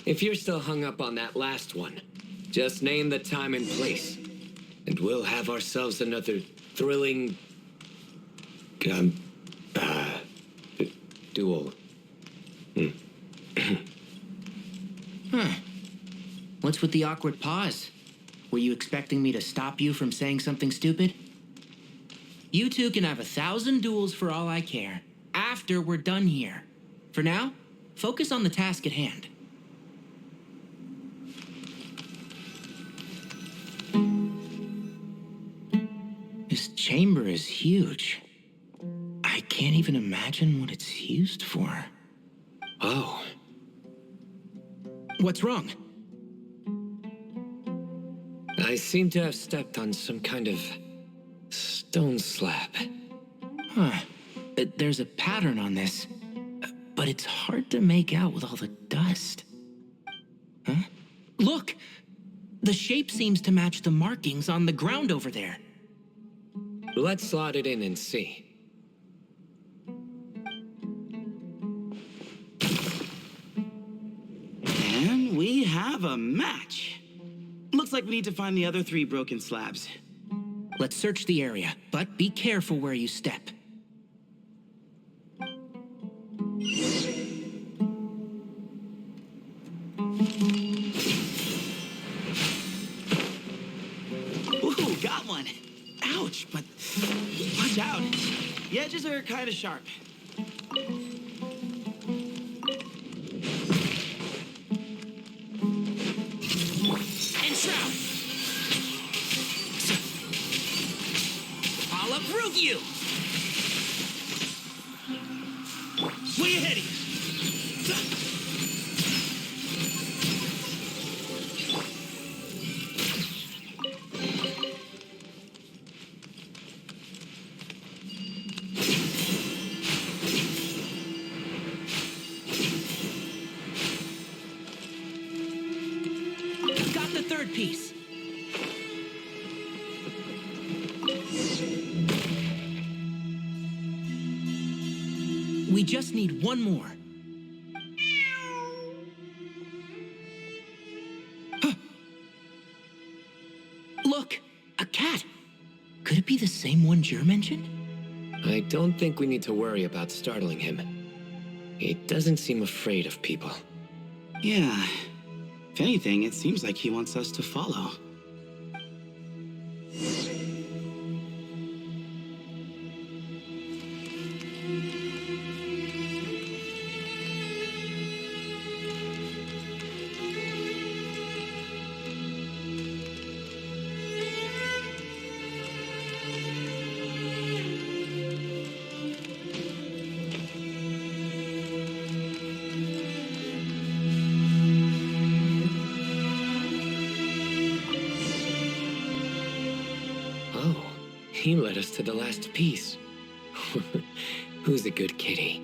If you're still hung up on that last one, just name the time and place, and we'll have ourselves another thrilling... duel. Huh. What's with the awkward pause? Were you expecting me to stop you from saying something stupid? You two can have 1,000 duels for all I care, after we're done here. For now, focus on the task at hand. This chamber is huge. I can't even imagine what it's used for. Oh. What's wrong? I seem to have stepped on some kind of stone slab. Huh. There's a pattern on this. but it's hard to make out with all the dust. Huh? Look! The shape seems to match the markings on the ground over there. Let's slot it in and see. And we have a match. Looks like we need to find the other 3 broken slabs. Let's search the area, but be careful where you step. Ooh, got one. Ouch, but watch out. The edges are kind of sharp. Enshroud! I'll uproot you! Where you heading? Got the 3rd piece. We just need one more. Huh. Look, a cat. Could it be the same one Jer mentioned? I don't think we need to worry about startling him. He doesn't seem afraid of people. Yeah. If anything, it seems like he wants us to follow. Oh, he led us to the last piece. Who's a good kitty?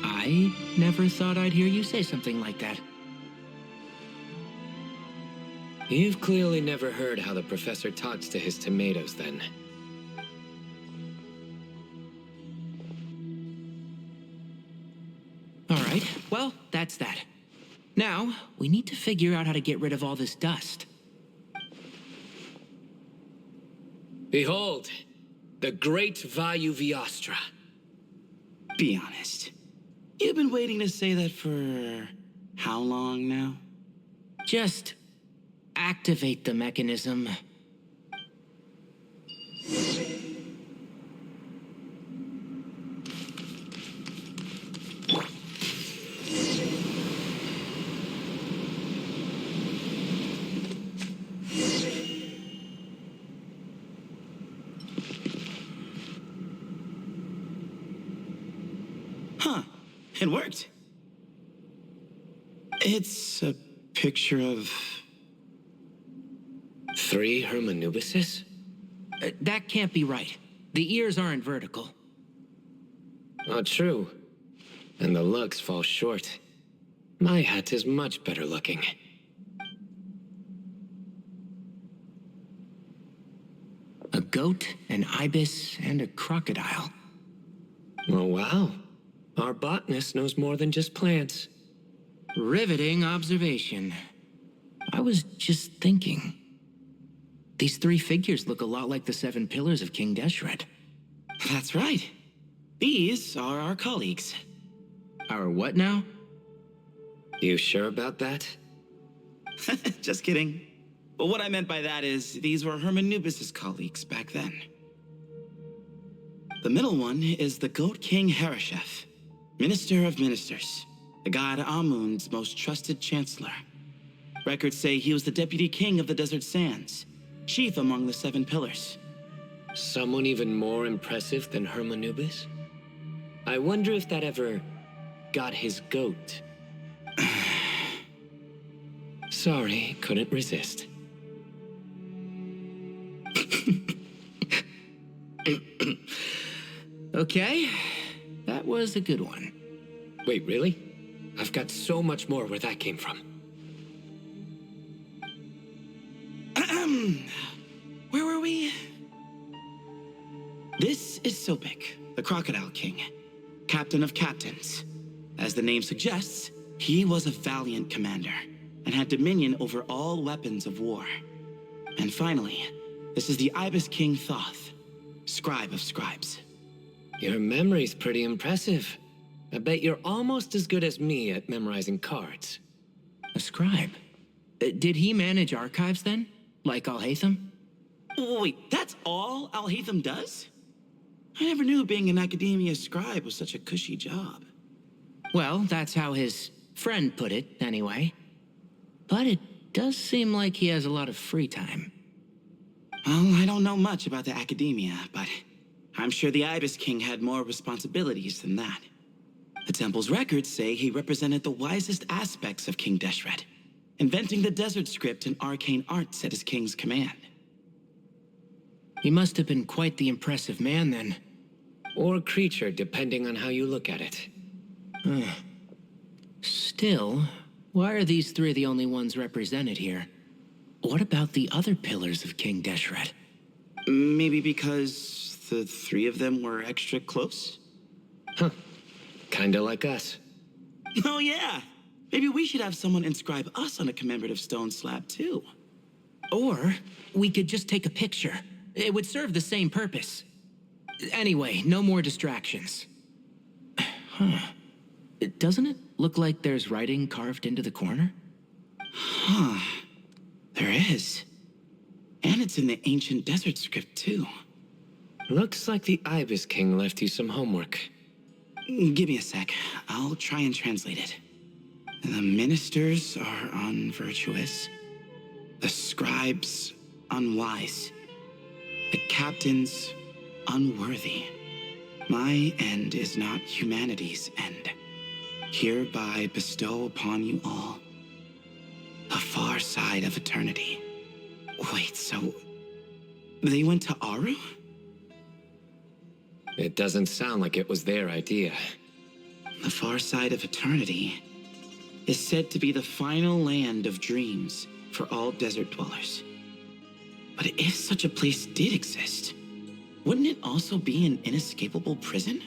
I never thought I'd hear you say something like that. You've clearly never heard how the professor talks to his tomatoes, then. All right, well, that's that. Now, we need to figure out how to get rid of all this dust. Behold, the great Vayu Viastra. Be honest. You've been waiting to say that for how long now? Just activate the mechanism. Huh. It worked. It's a picture of... 3 Hermanubises? That can't be right. The ears aren't vertical. Not true. And the looks fall short. My hat is much better looking. A goat, an ibis, and a crocodile. Oh, wow. Our botanist knows more than just plants. Riveting observation. I was just thinking. These 3 figures look a lot like the 7 pillars of King Deshret. That's right. These are our colleagues. Our what now? You sure about that? Just kidding. But what I meant by that is these were Hermanubis' colleagues back then. The middle one is the Goat King Harashef, Minister of Ministers, the god Amun's most trusted chancellor. Records say he was the deputy king of the Desert Sands, chief among the 7 pillars. Someone even more impressive than Hermanubis? I wonder if that ever got his goat. Sorry, couldn't resist. Okay, that was a good one. Wait, really? I've got so much more where that came from. Where were we? This is Sopik, the Crocodile King, captain of captains. As the name suggests, he was a valiant commander and had dominion over all weapons of war. And finally, this is the Ibis King Thoth, scribe of scribes. Your memory's pretty impressive. I bet you're almost as good as me at memorizing cards. A scribe? Did he manage archives then? Like Alhaitham? Wait, that's all Alhaitham does? I never knew being an academia scribe was such a cushy job. Well, that's how his friend put it, anyway. But it does seem like he has a lot of free time. Well, I don't know much about the academia, but I'm sure the Ibis King had more responsibilities than that. The temple's records say he represented the wisest aspects of King Deshret, inventing the desert script and arcane arts at his king's command. He must have been quite the impressive man then. Or creature, depending on how you look at it. Still, why are these three the only ones represented here? What about the other pillars of King Deshret? Maybe because the three of them were extra close? Huh. Kinda like us. Oh yeah! Maybe we should have someone inscribe us on a commemorative stone slab too. Or we could just take a picture. It would serve the same purpose. Anyway, no more distractions. Huh. Doesn't it look like there's writing carved into the corner? Huh. There is. And it's in the ancient desert script too. Looks like the Ibis King left you some homework. Give me a sec. I'll try and translate it. The ministers are unvirtuous. The scribes unwise. The captains unworthy. My end is not humanity's end. Hereby bestow upon you all the far side of eternity. Wait, so they went to Aru? It doesn't sound like it was their idea. The far side of eternity is said to be the final land of dreams for all desert dwellers. But if such a place did exist, wouldn't it also be an inescapable prison?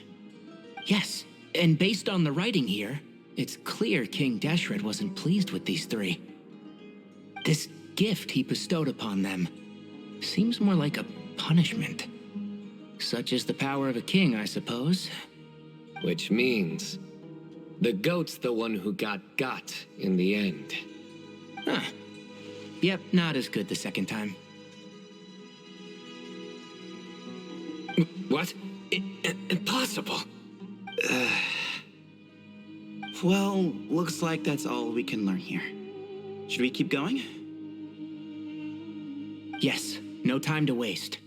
Yes, and based on the writing here, it's clear King Deshret wasn't pleased with these three. This gift he bestowed upon them seems more like a punishment. Such is the power of a king, I suppose. Which means the goat's the one who got in the end. Huh. Yep, not as good the second time. What? Impossible. Well, looks like that's all we can learn here. Should we keep going? Yes, no time to waste.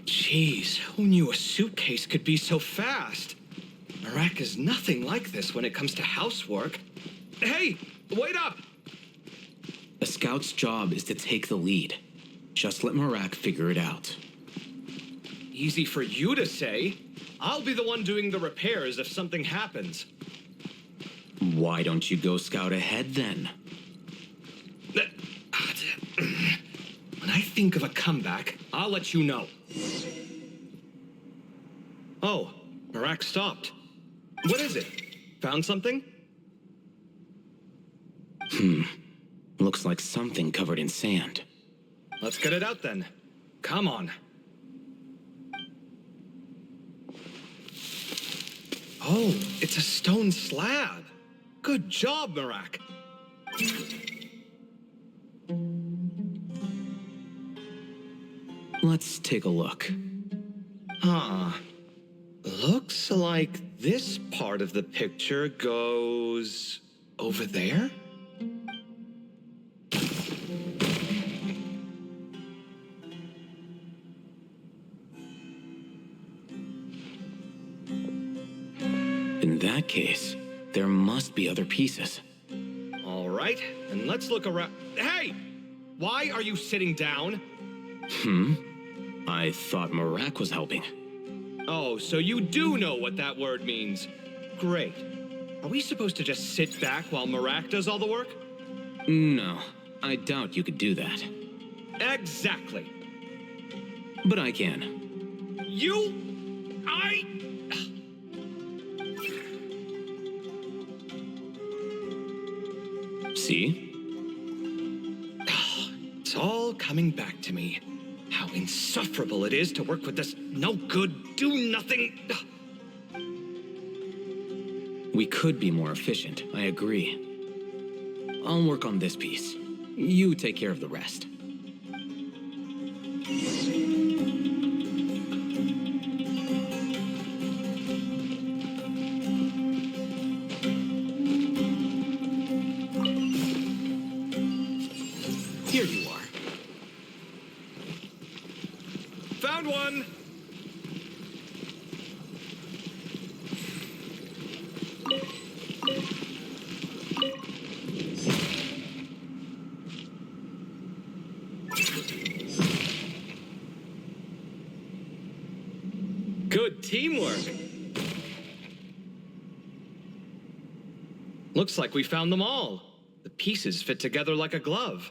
Jeez, who knew a suitcase could be so fast? Marak is nothing like this when it comes to housework. Hey, wait up! A scout's job is to take the lead. Just let Marak figure it out. Easy for you to say. I'll be the one doing the repairs if something happens. Why don't you go scout ahead then? When I think of a comeback, I'll let you know. Oh, Marak stopped. What is it? Found something? Looks like something covered in sand. Let's get it out then. Come on. Oh, it's a stone slab. Good job, Marak. Let's take a look. Huh. Looks like this part of the picture goes over there? In that case, there must be other pieces. All right, and let's look around. Hey! Why are you sitting down? I thought Marak was helping. Oh, so you do know what that word means. Great. Are we supposed to just sit back while Marak does all the work? No, I doubt you could do that. Exactly. But I can. See? It's all coming back to me. How insufferable it is to work with this no-good, do-nothing... We could be more efficient, I agree. I'll work on this piece. You take care of the rest. Here you are. Found one! Good teamwork. Looks like we found them all. The pieces fit together like a glove.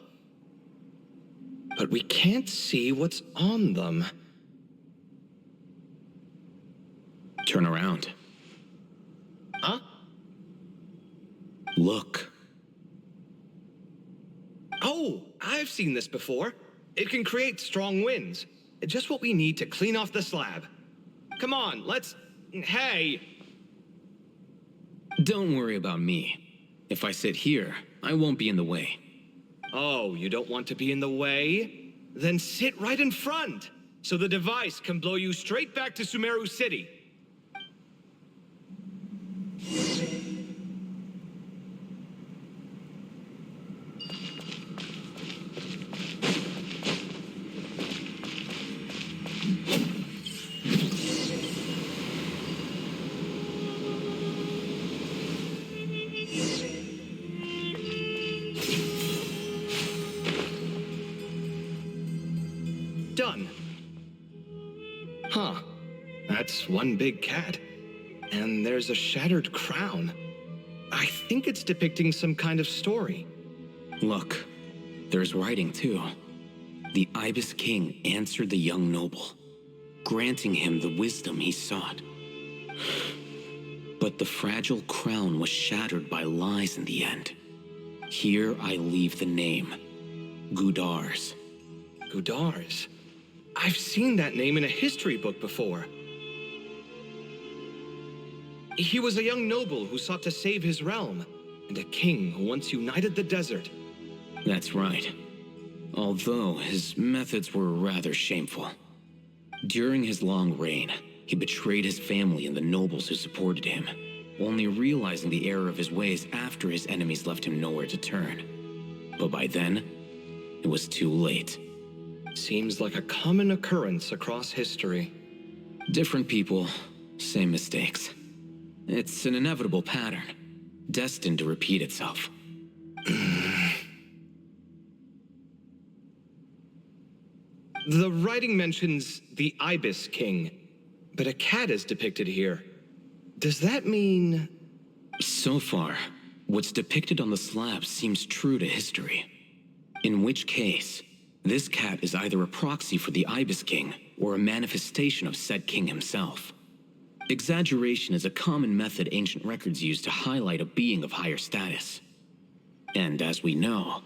But we can't see what's on them. Turn around. Huh? Look. Oh, I've seen this before. It can create strong winds. It's just what we need to clean off the slab. Come on, let's... Hey! Don't worry about me. If I sit here, I won't be in the way. Oh, you don't want to be in the way? Then sit right in front, so the device can blow you straight back to Sumeru City. Done. Huh. That's one big cat. And there's a shattered crown. I think it's depicting some kind of story. Look, there's writing too. The Ibis King answered the young noble, granting him the wisdom he sought. But the fragile crown was shattered by lies in the end. Here I leave the name, Gudars. Gudars. I've seen that name in a history book before. He was a young noble who sought to save his realm, and a king who once united the desert. That's right. Although his methods were rather shameful. During his long reign, he betrayed his family and the nobles who supported him, only realizing the error of his ways after his enemies left him nowhere to turn. But by then, it was too late. Seems like a common occurrence across history. Different people, same mistakes. It's an inevitable pattern, destined to repeat itself. The writing mentions the Ibis King, but a cat is depicted here. Does that mean... So far, what's depicted on the slab seems true to history. In which case, this cat is either a proxy for the Ibis King or a manifestation of said king himself. Exaggeration is a common method ancient records use to highlight a being of higher status. And as we know,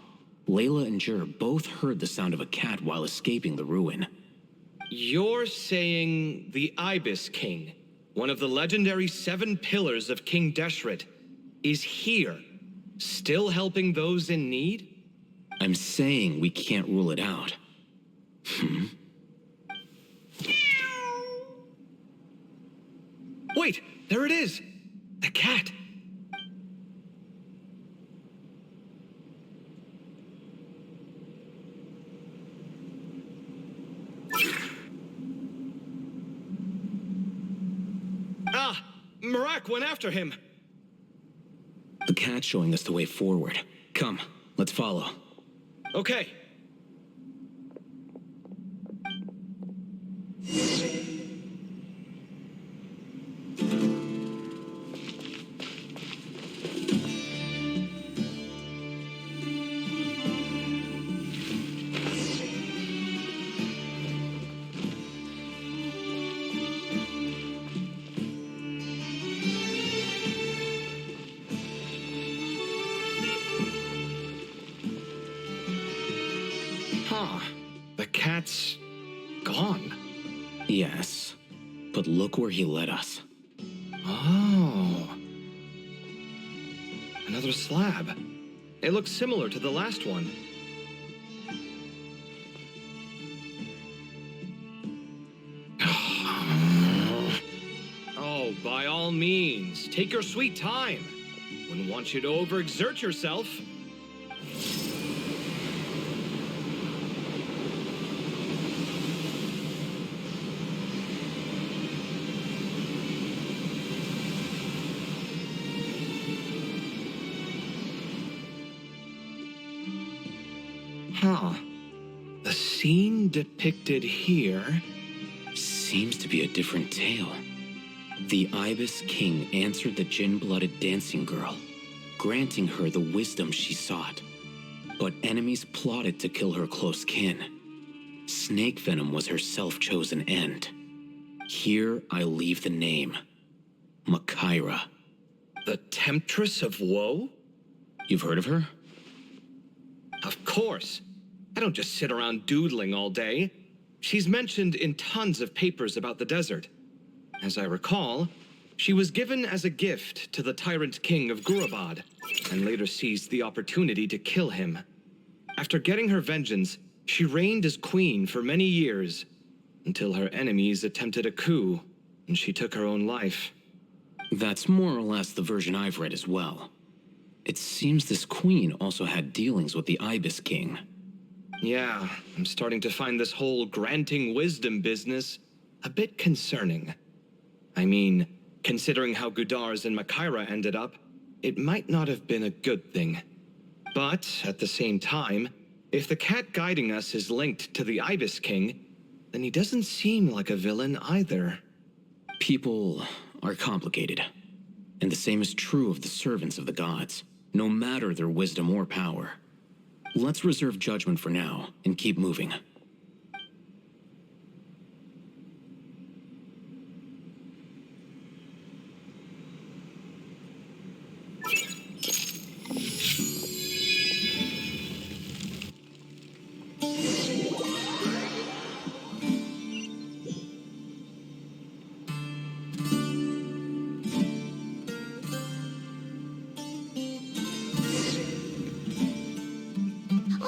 Layla and Jur both heard the sound of a cat while escaping the ruin. You're saying the Ibis King, one of the legendary 7 pillars of King Deshret, is here, still helping those in need? I'm saying we can't rule it out. Wait, there it is! The cat! Ah! Marak went after him! The cat's showing us the way forward. Come, let's follow. Okay. Huh. The cat's gone. Yes, but look where he led us. Oh. Another slab. It looks similar to the last one. Oh, by all means, take your sweet time. Wouldn't want you to overexert yourself. Huh. The scene depicted here... Seems to be a different tale. The Ibis King answered the gin-blooded dancing girl, granting her the wisdom she sought. But enemies plotted to kill her close kin. Snake venom was her self-chosen end. Here I leave the name. Makaira. The Temptress of Woe? You've heard of her? Of course. I don't just sit around doodling all day. She's mentioned in tons of papers about the desert. As I recall, she was given as a gift to the tyrant king of Gurabad, and later seized the opportunity to kill him. After getting her vengeance, she reigned as queen for many years, until her enemies attempted a coup, and she took her own life. That's more or less the version I've read as well. It seems this queen also had dealings with the Ibis King. Yeah, I'm starting to find this whole granting wisdom business a bit concerning. I mean, considering how Gudars and Makaira ended up, it might not have been a good thing. But, at the same time, if the cat guiding us is linked to the Ibis King, then he doesn't seem like a villain either. People are complicated, and the same is true of the servants of the gods, no matter their wisdom or power. Let's reserve judgment for now and keep moving.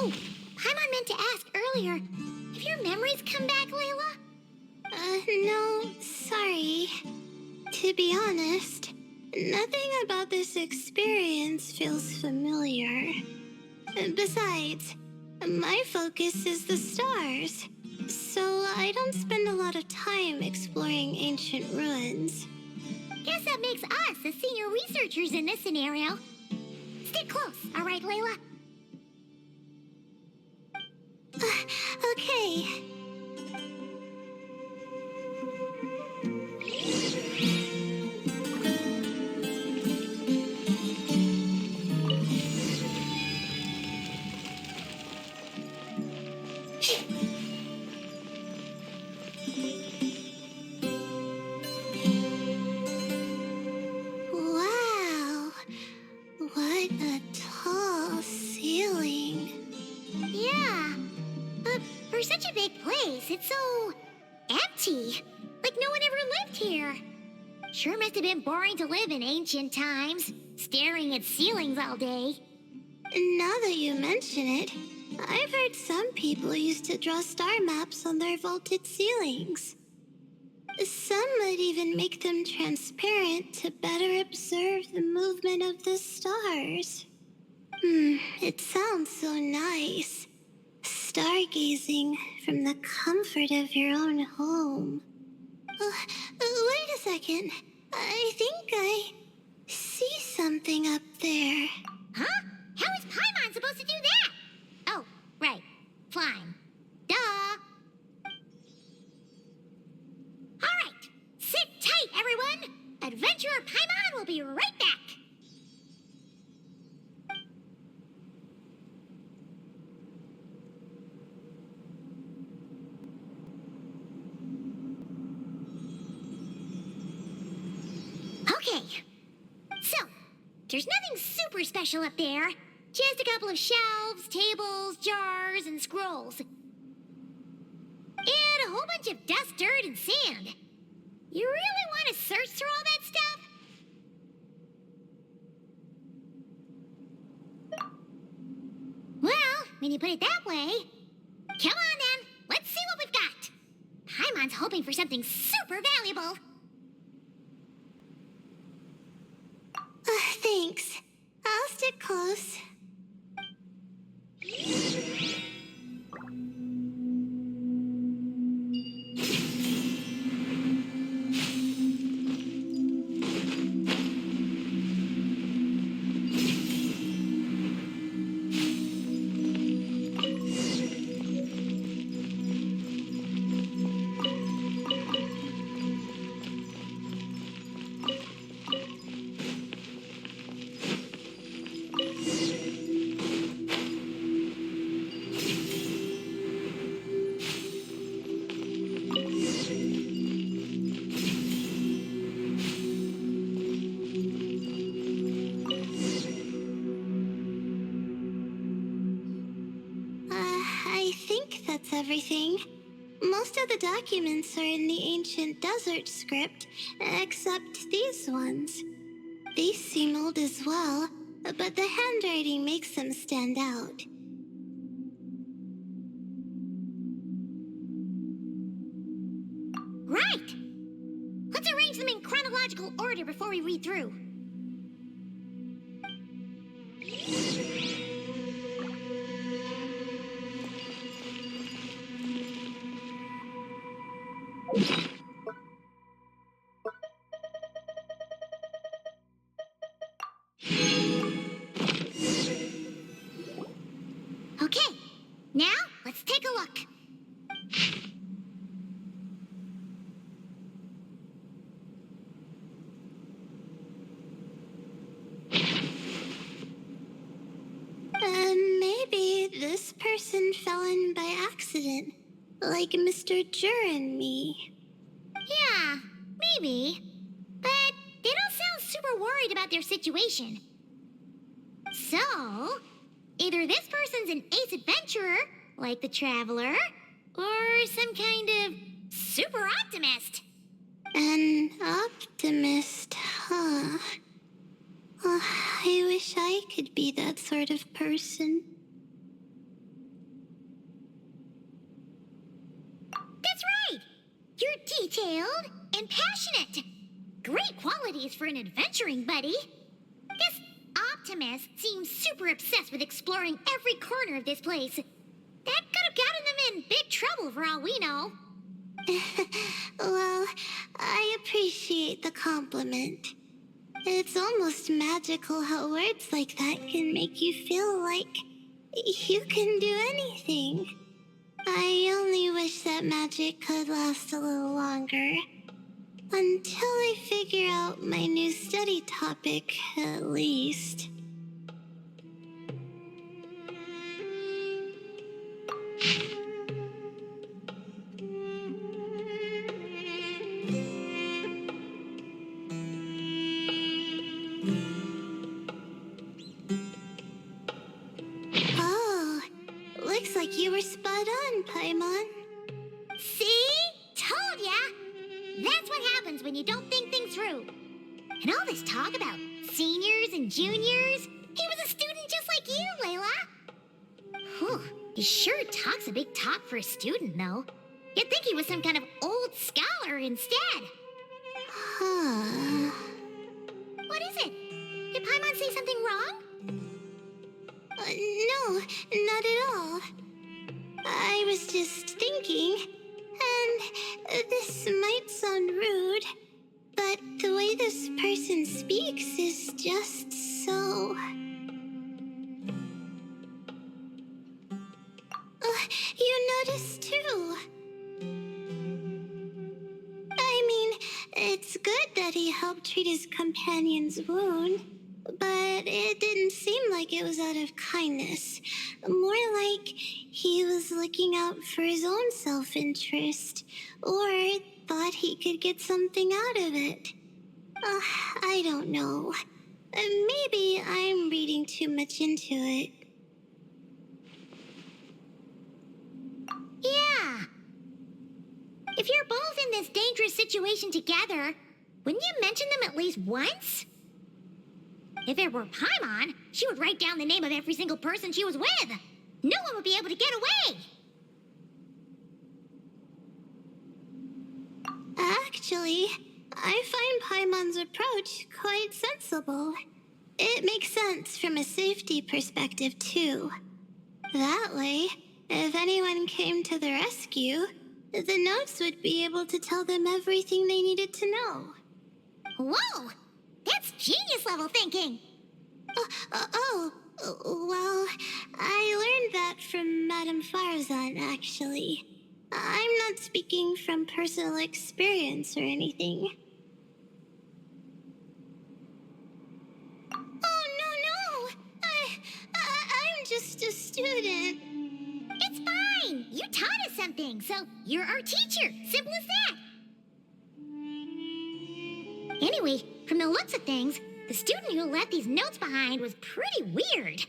Oh, Paimon meant to ask earlier. Have your memories come back, Layla? No, sorry. To be honest, nothing about this experience feels familiar. Besides, my focus is the stars, so I don't spend a lot of time exploring ancient ruins. Guess that makes us the senior researchers in this scenario. Stick close, all right, Layla? Okay. Wow. What a tall ceiling. Yeah. But for such a big place, it's so empty. Like no one ever lived here. Sure must have been boring to live in ancient times, staring at ceilings all day. Now that you mention it, I've heard some people used to draw star maps on their vaulted ceilings. Some might even make them transparent to better observe the movement of the stars. It sounds so nice. Stargazing from the comfort of your own home. Wait a second. I think I see something up there. Huh? How is Paimon supposed to do that? Oh, right. Flying. Duh. All right. Sit tight, everyone. Adventurer Paimon will be right back. Okay. So, there's nothing super special up there. Just a couple of shelves, tables, jars, and scrolls. And a whole bunch of dust, dirt, and sand. You really want to search through all that stuff? Well, when you put it that way... Come on, then. Let's see what we've got. Paimon's hoping for something super valuable. Thanks. I'll stick close. I think that's everything. Most of the documents are in the ancient desert script, except these ones. These seem old as well, but the handwriting makes them stand out. Right! Let's arrange them in chronological order before we read through. Okay, now let's take a look. Maybe this person fell in by accident, like Mr. Jur and me. Yeah, maybe. But they don't sound super worried about their situation. So, either this person's an ace adventurer, like the Traveler, or some kind of super optimist. An optimist, huh? Oh, I wish I could be that sort of person. That's right! You're detailed and passionate. Great qualities for an adventuring buddy. This optimist seems super obsessed with exploring every corner of this place. That could have gotten them in big trouble for all we know. Well, I appreciate the compliment. It's almost magical how words like that can make you feel like you can do anything. I only wish that magic could last a little longer. Until I figure out my new study topic, at least. Oh, looks like you were spot on, Paimon. See? Told ya! That's what happens when you don't think things through. And all this talk about seniors and juniors, he was a student just like you, Layla. Whew, he sure talks a big talk for a student, though. You'd think he was some kind of old scholar instead. Huh. What is it? Did Paimon say something wrong? No, not at all. I was just thinking, and this might sound rude, but the way this person speaks is just so... you notice too. I mean, it's good that he helped treat his companion's wound, but it didn't seem like it was out of kindness. More like he was looking out for his own self-interest, or thought he could get something out of it. I don't know. Maybe I'm reading too much into it. Yeah. If you're both in this dangerous situation together, wouldn't you mention them at least once? If it were Paimon, she would write down the name of every single person she was with. No one would be able to get away. Actually, I find Paimon's approach quite sensible. It makes sense from a safety perspective, too. That way, if anyone came to the rescue, the notes would be able to tell them everything they needed to know. Whoa! That's genius-level thinking. Well, I learned that from Madame Farzan, actually. I'm not speaking from personal experience or anything. Oh, no! I'm just a student. It's fine. You taught us something, so you're our teacher. Simple as that. Anyway, from the looks of things, the student who left these notes behind was pretty weird.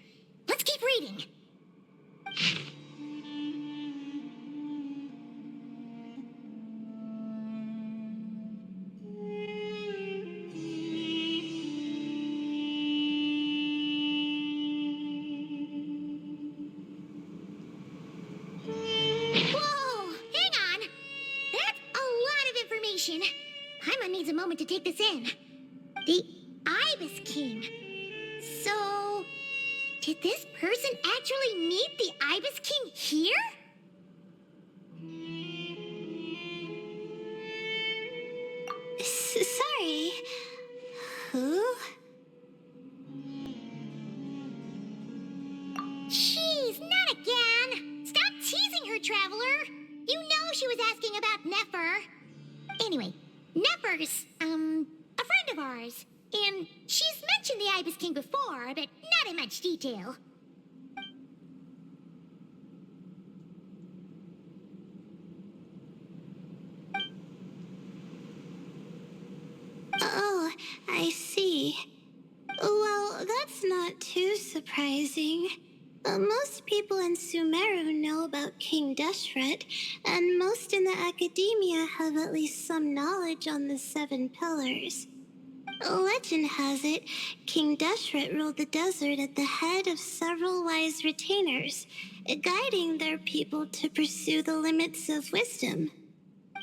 Let's keep reading. Whoa! Hang on! That's a lot of information. Paimon needs a moment to take this in. The Ibis King. So, did this person actually meet the Ibis King here? Sorry. Who? Jeez, not again! Stop teasing her, Traveler! You know she was asking about Nefer. Anyway, Nefer's, a friend of ours. And she's mentioned the Ibis King before, but not in much detail. Oh, I see. Well, that's not too surprising. Most people in Sumeru know about King Deshret, and most in the academia have at least some knowledge on the Seven Pillars. Legend has it, King Deshret ruled the desert at the head of several wise retainers, guiding their people to pursue the limits of wisdom.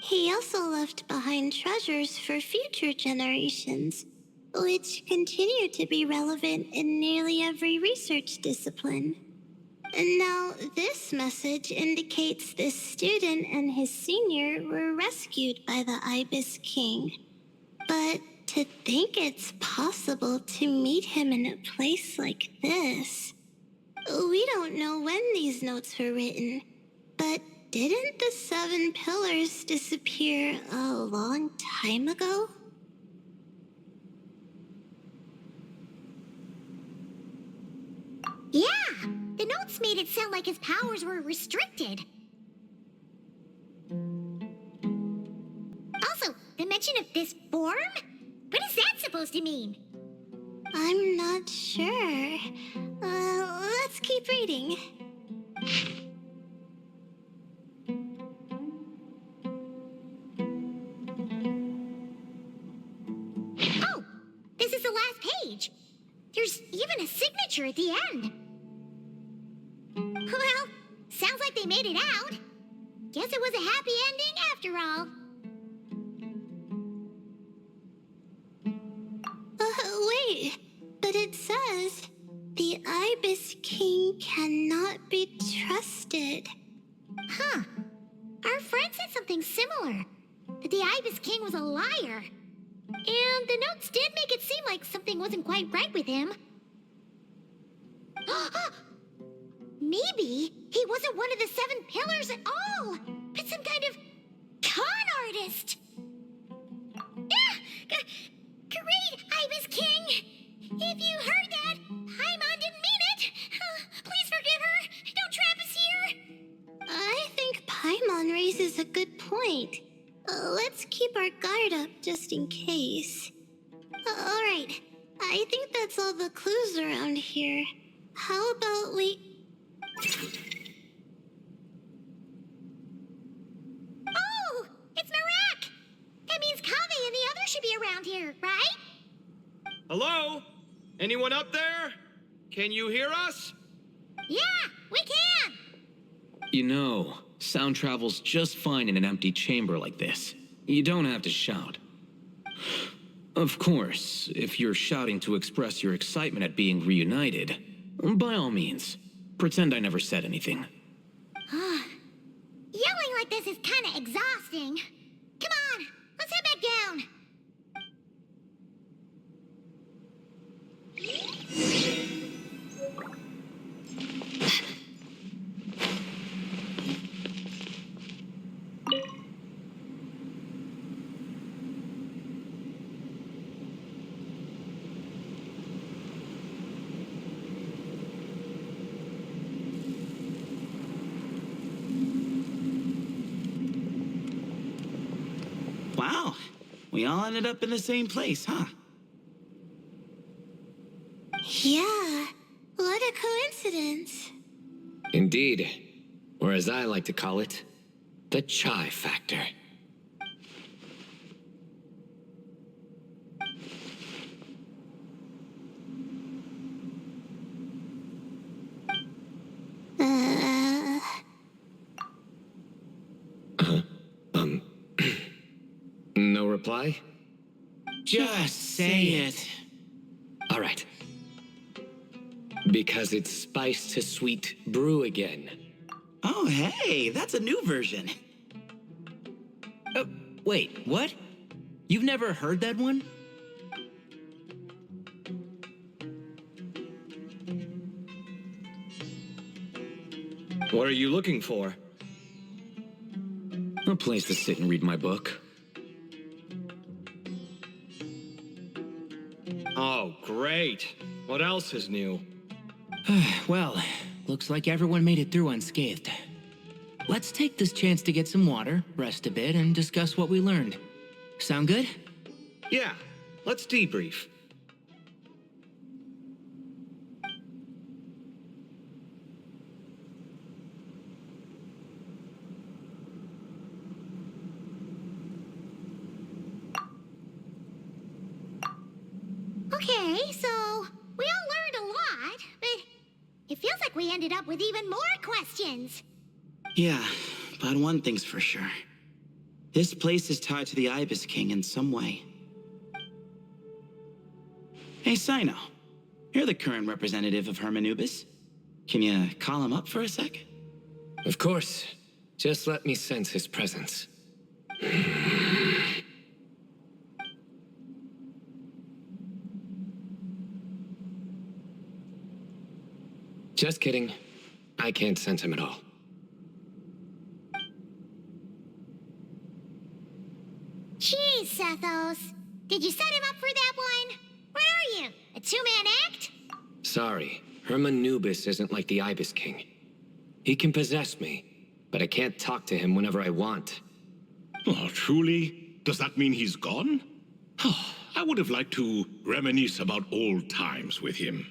He also left behind treasures for future generations, which continue to be relevant in nearly every research discipline. And now, this message indicates this student and his senior were rescued by the Ibis King. But to think it's possible to meet him in a place like this... We don't know when these notes were written, but didn't the Seven Pillars disappear a long time ago? Yeah, the notes made it sound like his powers were restricted. Also, the mention of this form? What is that supposed to mean? I'm not sure. Let's keep reading. Oh, this is the last page. There's even a signature at the end. Well, sounds like they made it out. guess it was a happy ending after all. Wait. But it says, the Ibis King cannot be trusted. Huh. Our friend said something similar. That the Ibis King was a liar. And the notes did make it seem like something wasn't quite right with him. Maybe he wasn't one of the 7 pillars at all, but some kind of con artist. Great, Ibis King! If you heard that, Paimon didn't mean it. Please forgive her. Don't trap us here. I think Paimon raises a good point. Let's keep our guard up just in case. Alright, I think that's all the clues around here. How about we... Oh, it's Narak! That means Kaveh and the others should be around here, right? Hello? Anyone up there? Can you hear us? Yeah, we can! You know, sound travels just fine in an empty chamber like this. You don't have to shout. Of course, if you're shouting to express your excitement at being reunited, by all means, pretend I never said anything. Yelling like this is kind of exhausting. Come on, let's head back down. Wow. We all ended up in the same place, huh? Yeah, what a coincidence. Indeed. Or as I like to call it, the chai factor. No reply? Just say it. All right. Because it's spice to sweet brew again. Oh, hey, that's a new version. Oh, wait, what? You've never heard that one? What are you looking for? A place to sit and read my book. Oh, great. What else is new? Well, looks like everyone made it through unscathed. Let's take this chance to get some water, rest a bit, and discuss what we learned. Sound good? Yeah, let's debrief. Okay, so we all learned a lot, but it feels like we ended up with even more questions. Yeah, but one thing's for sure. This place is tied to the Ibis King in some way. Hey, Sino. You're the current representative of Hermanubis. Can you call him up for a sec? Of course. Just let me sense his presence. Just kidding. I can't sense him at all. Jeez, Sethos. Did you set him up for that one? What are you, a two-man act? Sorry, Hermanubis isn't like the Ibis King. He can possess me, but I can't talk to him whenever I want. Oh, truly? Does that mean he's gone? I would have liked to reminisce about old times with him.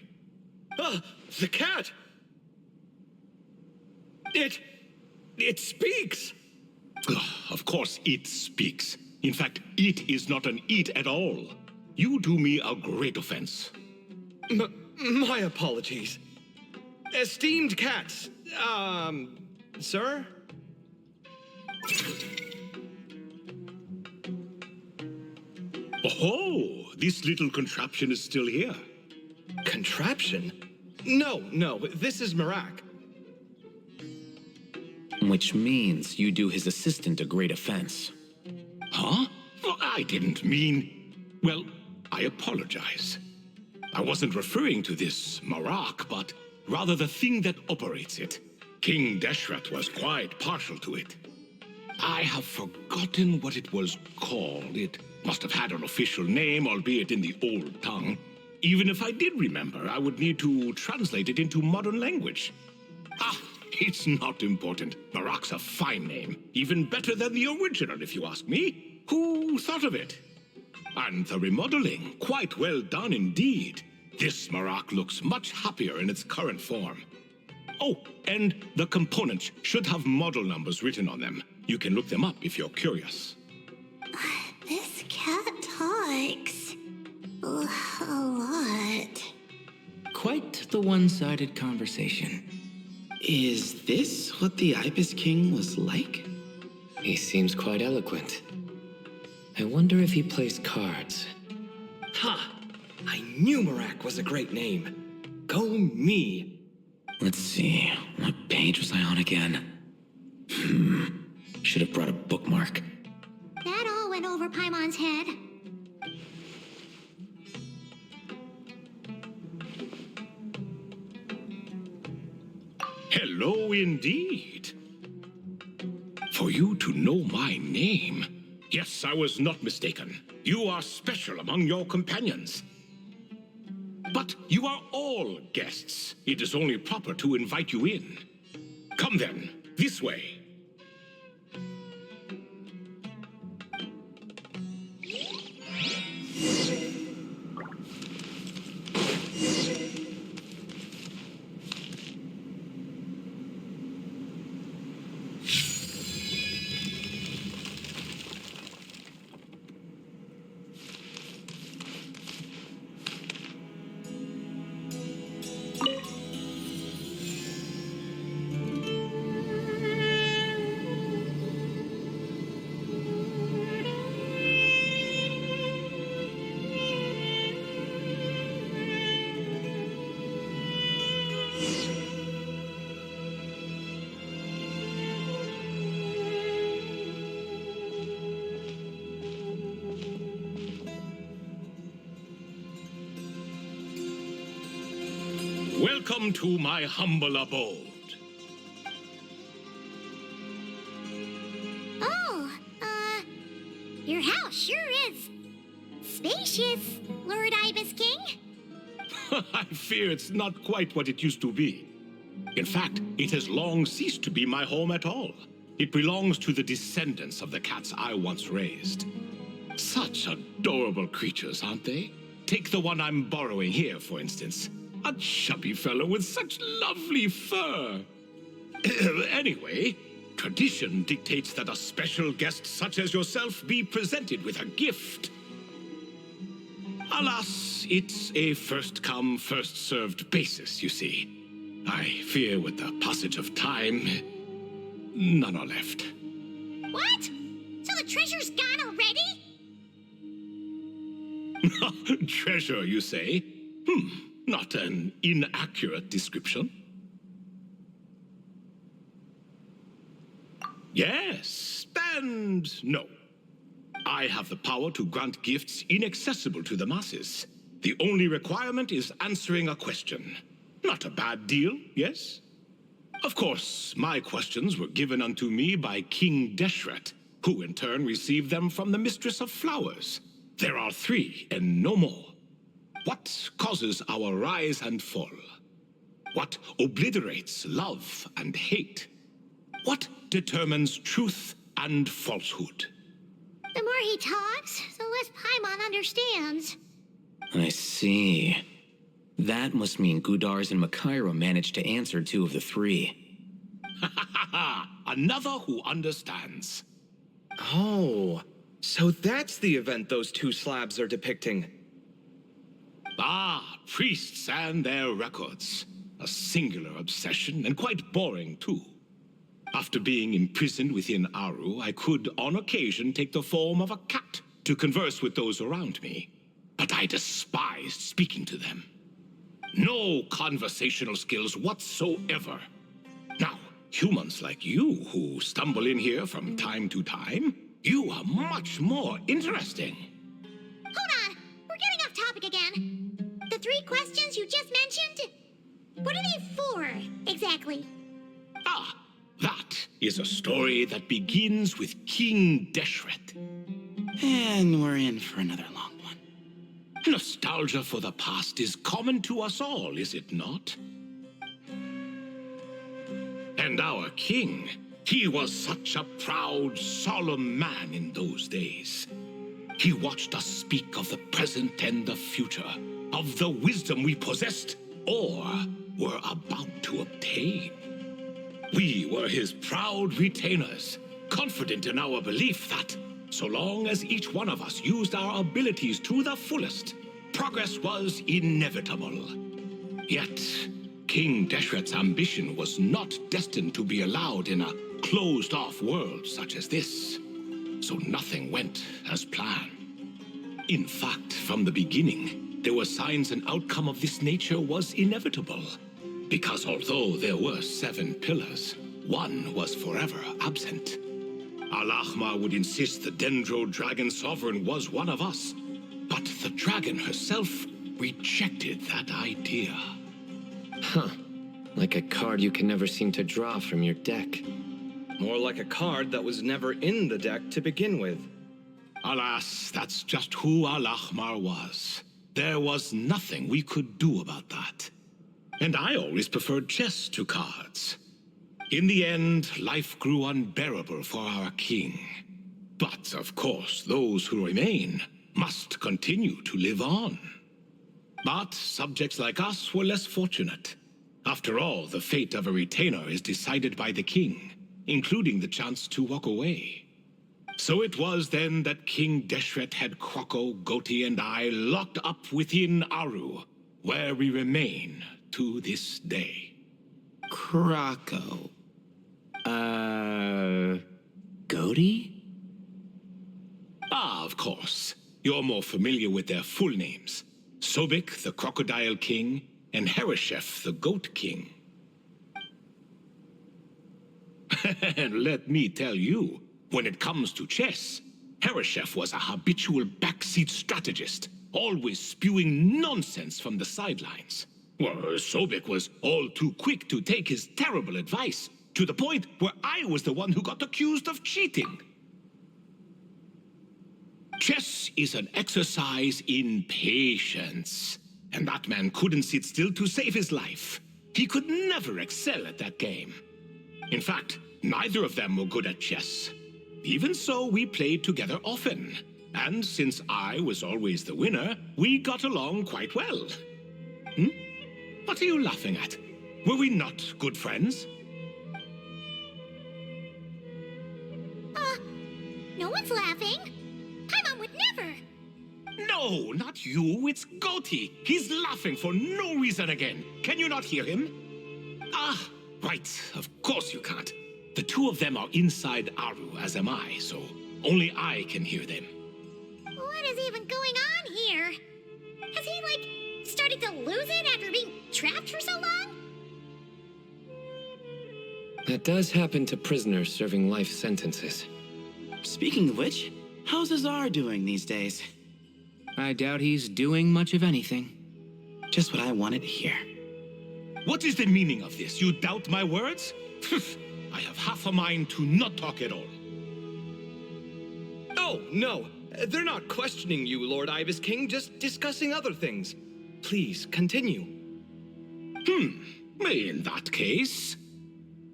Ah, the cat! It speaks! Of course it speaks. In fact, it is not an it at all. You do me a great offense. My apologies. Esteemed cats, sir? Oh, this little contraption is still here. Contraption? No, this is Marak. Which means you do his assistant a great offense. Huh? Well, I didn't mean... Well, I apologize. I wasn't referring to this Marak, but rather the thing that operates it. King Deshret was quite partial to it. I have forgotten what it was called. It must have had an official name, albeit in the old tongue. Even if I did remember, I would need to translate it into modern language. Ah, it's not important. Marak's a fine name. Even better than the original, if you ask me. Who thought of it? And the remodeling, quite well done indeed. This Marak looks much happier in its current form. Oh, and the components should have model numbers written on them. You can look them up if you're curious. This cat talks a lot. Quite the one-sided conversation. Is this what the Ibis King was like? He seems quite eloquent. I wonder if he plays cards. Ha! I knew Marak was a great name. Go me! Let's see, what page was I on again? Should have brought a bookmark. That all went over Paimon's head. Hello indeed. For you to know my name. Yes, I was not mistaken. You are special among your companions. But you are all guests. It is only proper to invite you in. Come then, this way. Welcome to my humble abode. Oh, your house sure is spacious, Lord Ibis King. I fear it's not quite what it used to be. In fact, it has long ceased to be my home at all. It belongs to the descendants of the cats I once raised. Such adorable creatures, aren't they? Take the one I'm borrowing here, for instance. A chubby fellow with such lovely fur. Anyway, tradition dictates that a special guest such as yourself be presented with a gift. Alas, it's a first-come, first-served basis, you see. I fear with the passage of time, none are left. What? So the treasure's gone already? Treasure, you say? Not an inaccurate description. Yes, and no. I have the power to grant gifts inaccessible to the masses. The only requirement is answering a question. Not a bad deal, yes? Of course, my questions were given unto me by King Deshret, who in turn received them from the Mistress of Flowers. There are 3 and no more. What causes our rise and fall? What obliterates love and hate? What determines truth and falsehood? The more he talks, the less Paimon understands. I see. That must mean Gudars and Makaira managed to answer 2 of the 3. Another who understands. Oh, so that's the event those 2 slabs are depicting. Ah, priests and their records. A singular obsession, and quite boring, too. After being imprisoned within Aru, I could, on occasion, take the form of a cat to converse with those around me. But I despised speaking to them. No conversational skills whatsoever. Now, humans like you who stumble in here from time to time, you are much more interesting. Hold on! We're getting off topic again. The 3 questions you just mentioned? What are they for, exactly? Ah, that is a story that begins with King Deshret. And we're in for another long one. Nostalgia for the past is common to us all, is it not? And our king, he was such a proud, solemn man in those days. He watched us speak of the present and the future, of the wisdom we possessed or were about to obtain. We were his proud retainers, confident in our belief that, so long as each one of us used our abilities to the fullest, progress was inevitable. Yet, King Deshret's ambition was not destined to be allowed in a closed-off world such as this. So nothing went as planned. In fact, from the beginning, there were signs an outcome of this nature was inevitable. Because although there were 7 pillars, one was forever absent. Al-Ahmar would insist the Dendro Dragon Sovereign was one of us, but the dragon herself rejected that idea. Huh. Like a card you can never seem to draw from your deck. More like a card that was never in the deck to begin with. Alas, that's just who Al-Ahmar was. There was nothing we could do about that. And I always preferred chess to cards. In the end, life grew unbearable for our king. But, of course, those who remain must continue to live on. But subjects like us were less fortunate. After all, the fate of a retainer is decided by the king, including the chance to walk away. So it was then that King Deshret had Kroko, Goti, and I locked up within Aru, where we remain to this day. Krako. Goti? Ah, of course. You're more familiar with their full names. Sobek, the Crocodile King, and Hereshef, the Goat King. And let me tell you, when it comes to chess, Hereshef was a habitual backseat strategist, always spewing nonsense from the sidelines. Well, Sobek was all too quick to take his terrible advice, to the point where I was the one who got accused of cheating. Chess is an exercise in patience, and that man couldn't sit still to save his life. He could never excel at that game. In fact, neither of them were good at chess. Even so, we played together often, and since I was always the winner, we got along quite well. What are you laughing at? Were we not good friends? No one's laughing. Paimon would never. No, not you. It's Goti. He's laughing for no reason again. Can you not hear him? Ah, right. Of course you can't. The two of them are inside Aru, as am I, so only I can hear them. What is even going on here? Has he, started to lose it after being trapped for so long? That does happen to prisoners serving life sentences. Speaking of which, how's Azar doing these days? I doubt he's doing much of anything. Just what I wanted to hear. What is the meaning of this? You doubt my words? I have half a mind to not talk at all. Oh, no. They're not questioning you, Lord Ibis King, just discussing other things. Please, continue. In that case,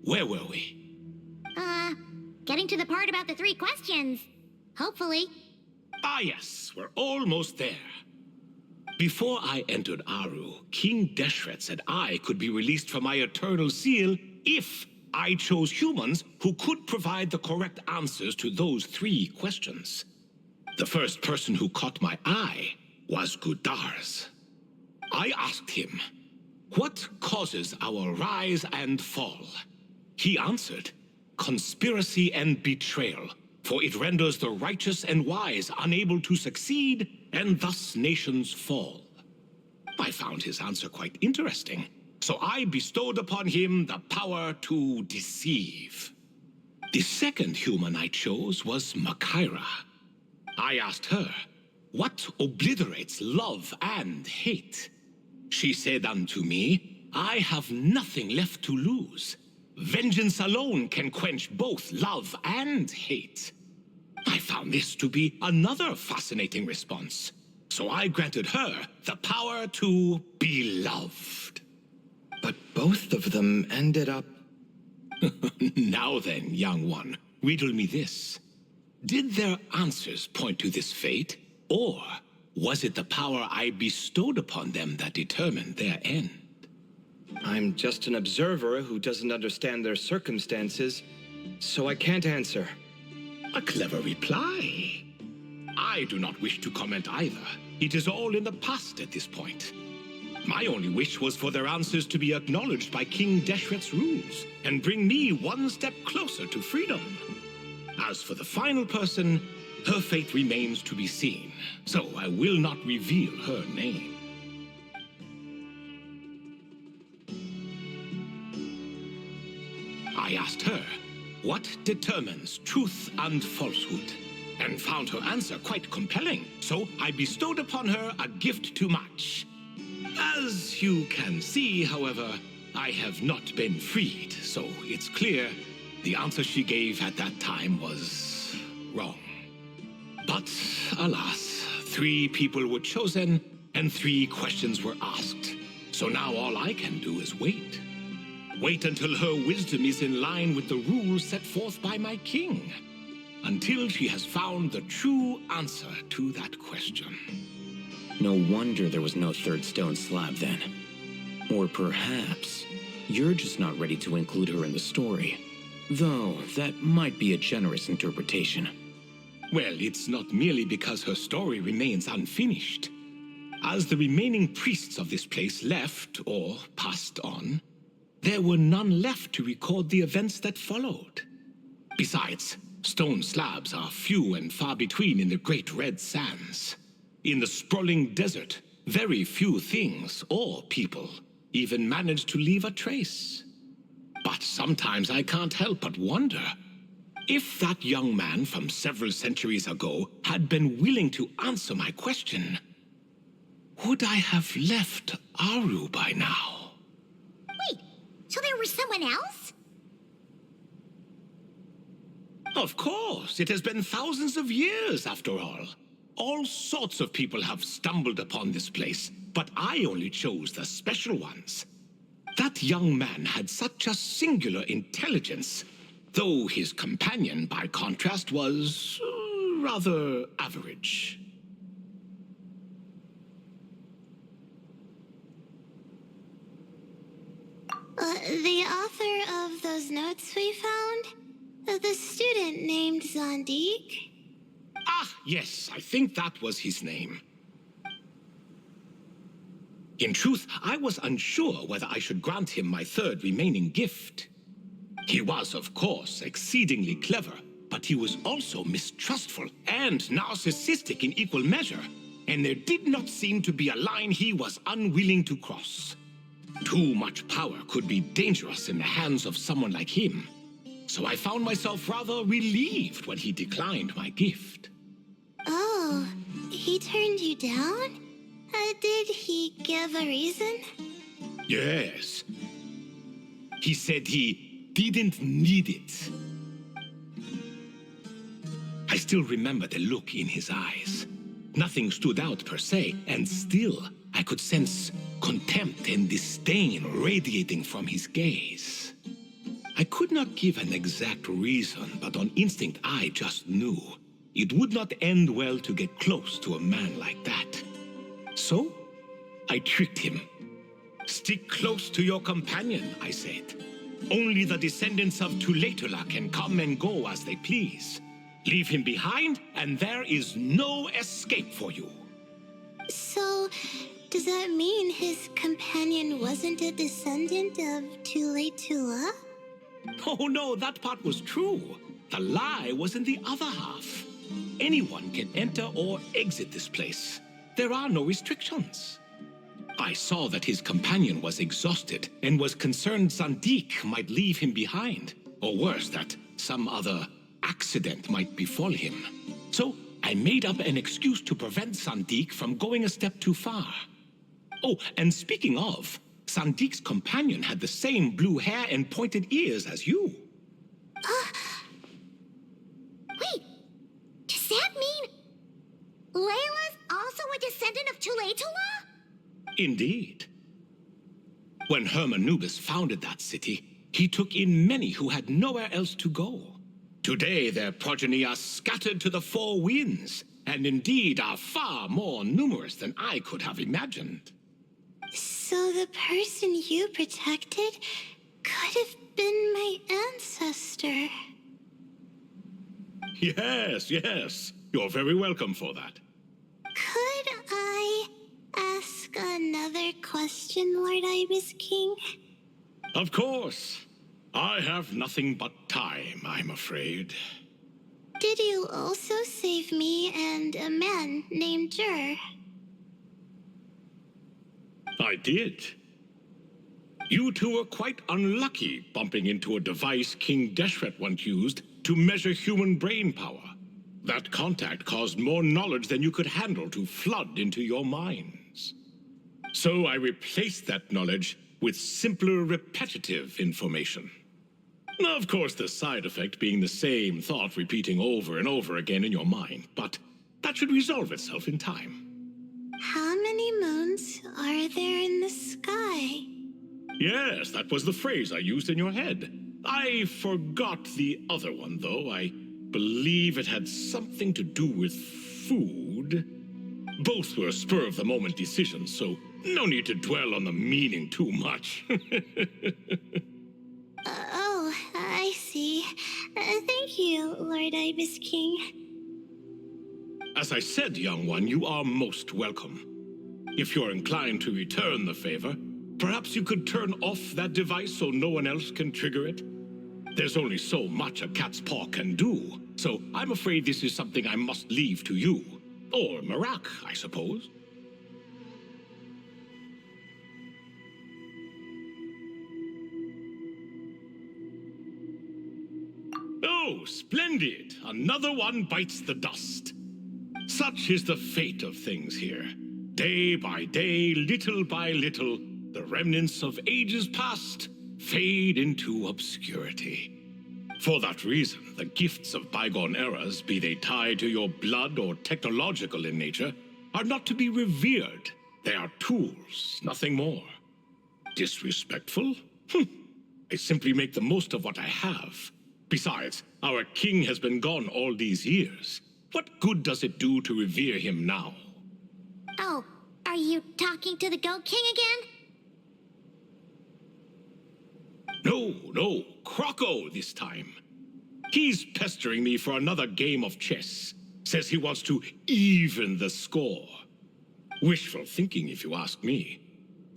where were we? Getting to the part about the 3 questions. Hopefully. Ah, yes, we're almost there. Before I entered Aru, King Deshret said I could be released from my eternal seal if I chose humans who could provide the correct answers to those 3 questions. The first person who caught my eye was Gudars. I asked him, what causes our rise and fall? He answered, conspiracy and betrayal, for it renders the righteous and wise unable to succeed, and thus nations fall. I found his answer quite interesting, so I bestowed upon him the power to deceive. The second human I chose was Makira. I asked her, what obliterates love and hate? She said unto me, I have nothing left to lose. Vengeance alone can quench both love and hate. I found this to be another fascinating response, so I granted her the power to be loved. But both of them ended up... Now then, young one, riddle me this. Did their answers point to this fate, or was it the power I bestowed upon them that determined their end? I'm just an observer who doesn't understand their circumstances, so I can't answer. A clever reply. I do not wish to comment either. It is all in the past at this point. My only wish was for their answers to be acknowledged by King Deshret's rules and bring me one step closer to freedom. As for the final person, her fate remains to be seen, so I will not reveal her name. I asked her, what determines truth and falsehood? And found her answer quite compelling, so I bestowed upon her a gift to match. As you can see, however, I have not been freed, so it's clear the answer she gave at that time was wrong. But alas, 3 people were chosen and 3 questions were asked. So now all I can do is wait. Wait until her wisdom is in line with the rules set forth by my king. Until she has found the true answer to that question. No wonder there was no third stone slab then. Or perhaps you're just not ready to include her in the story. Though that might be a generous interpretation. Well, it's not merely because her story remains unfinished. As the remaining priests of this place left or passed on, there were none left to record the events that followed. Besides, stone slabs are few and far between in the Great Red Sands. In the sprawling desert, very few things or people even manage to leave a trace. But sometimes I can't help but wonder, if that young man from several centuries ago had been willing to answer my question, would I have left Aru by now? Wait, so there was someone else? Of course, it has been thousands of years after all. All sorts of people have stumbled upon this place, but I only chose the special ones. That young man had such a singular intelligence, though his companion, by contrast, was rather average. The author of those notes we found? The student named Zondik? Ah, yes, I think that was his name. In truth, I was unsure whether I should grant him my third remaining gift. He was, of course, exceedingly clever, but he was also mistrustful and narcissistic in equal measure, and there did not seem to be a line he was unwilling to cross. Too much power could be dangerous in the hands of someone like him, so I found myself rather relieved when he declined my gift. Oh, he turned you down? Did he give a reason? Yes. He said he didn't need it. I still remember the look in his eyes. Nothing stood out per se, and still I could sense contempt and disdain radiating from his gaze. I could not give an exact reason, but on instinct I just knew it would not end well to get close to a man like that. So, I tricked him. Stick close to your companion, I said. Only the descendants of Tuletula can come and go as they please. Leave him behind, and there is no escape for you. So, does that mean his companion wasn't a descendant of Tuletula? Oh no, that part was true. The lie was in the other half. Anyone can enter or exit this place. There are no restrictions. I saw that his companion was exhausted and was concerned Sandik might leave him behind, or worse, that some other accident might befall him. So I made up an excuse to prevent Sandik from going a step too far. Oh, and speaking of, Sandik's companion had the same blue hair and pointed ears as you. Wait, does that mean Layla's also a descendant of Tulatula? Indeed. When Hermanubis founded that city, he took in many who had nowhere else to go. Today, their progeny are scattered to the four winds, and indeed are far more numerous than I could have imagined. So the person you protected could have been my ancestor. Yes, yes. You're very welcome for that. Could I ask another question, Lord Ibis King? Of course. I have nothing but time, I'm afraid. Did you also save me and a man named Jur? I did. You two were quite unlucky bumping into a device King Deshret once used to measure human brain power. That contact caused more knowledge than you could handle to flood into your minds. So I replaced that knowledge with simpler, repetitive information. Of course, the side effect being the same thought repeating over and over again in your mind, but that should resolve itself in time. How many moons are there in the sky? Yes, that was the phrase I used in your head. I forgot the other one, though. I believe it had something to do with food. Both were spur-of-the-moment decisions, so no need to dwell on the meaning too much. Oh, I see. Thank you, Lord Ibis King. As I said, young one, you are most welcome. If you're inclined to return the favor, perhaps you could turn off that device so no one else can trigger it? There's only so much a cat's paw can do, so I'm afraid this is something I must leave to you. Or Marak, I suppose. Oh, splendid! Another one bites the dust. Such is the fate of things here. Day by day, little by little, the remnants of ages past fade into obscurity. For that reason, the gifts of bygone eras, be they tied to your blood or technological in nature, are not to be revered. They are tools, nothing more. Disrespectful? I simply make the most of what I have. Besides, our king has been gone all these years. What good does it do to revere him now? Oh, are you talking to the Goat King again? No, Croco this time. He's pestering me for another game of chess. Says he wants to even the score. Wishful thinking, if you ask me.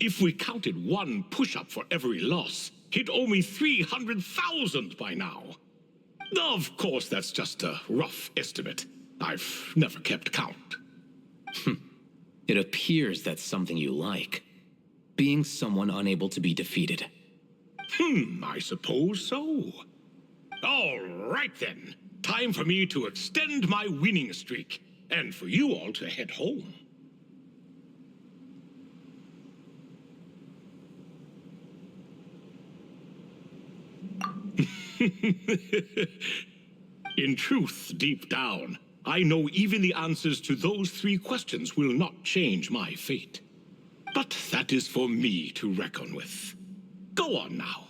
If we counted one push-up for every loss, he'd owe me 300,000 by now. Of course, that's just a rough estimate. I've never kept count. It appears that's something you like. Being someone unable to be defeated. I suppose so. All right then. Time for me to extend my winning streak, and for you all to head home. In truth, deep down, I know even the answers to those 3 questions will not change my fate. But that is for me to reckon with. Go on now.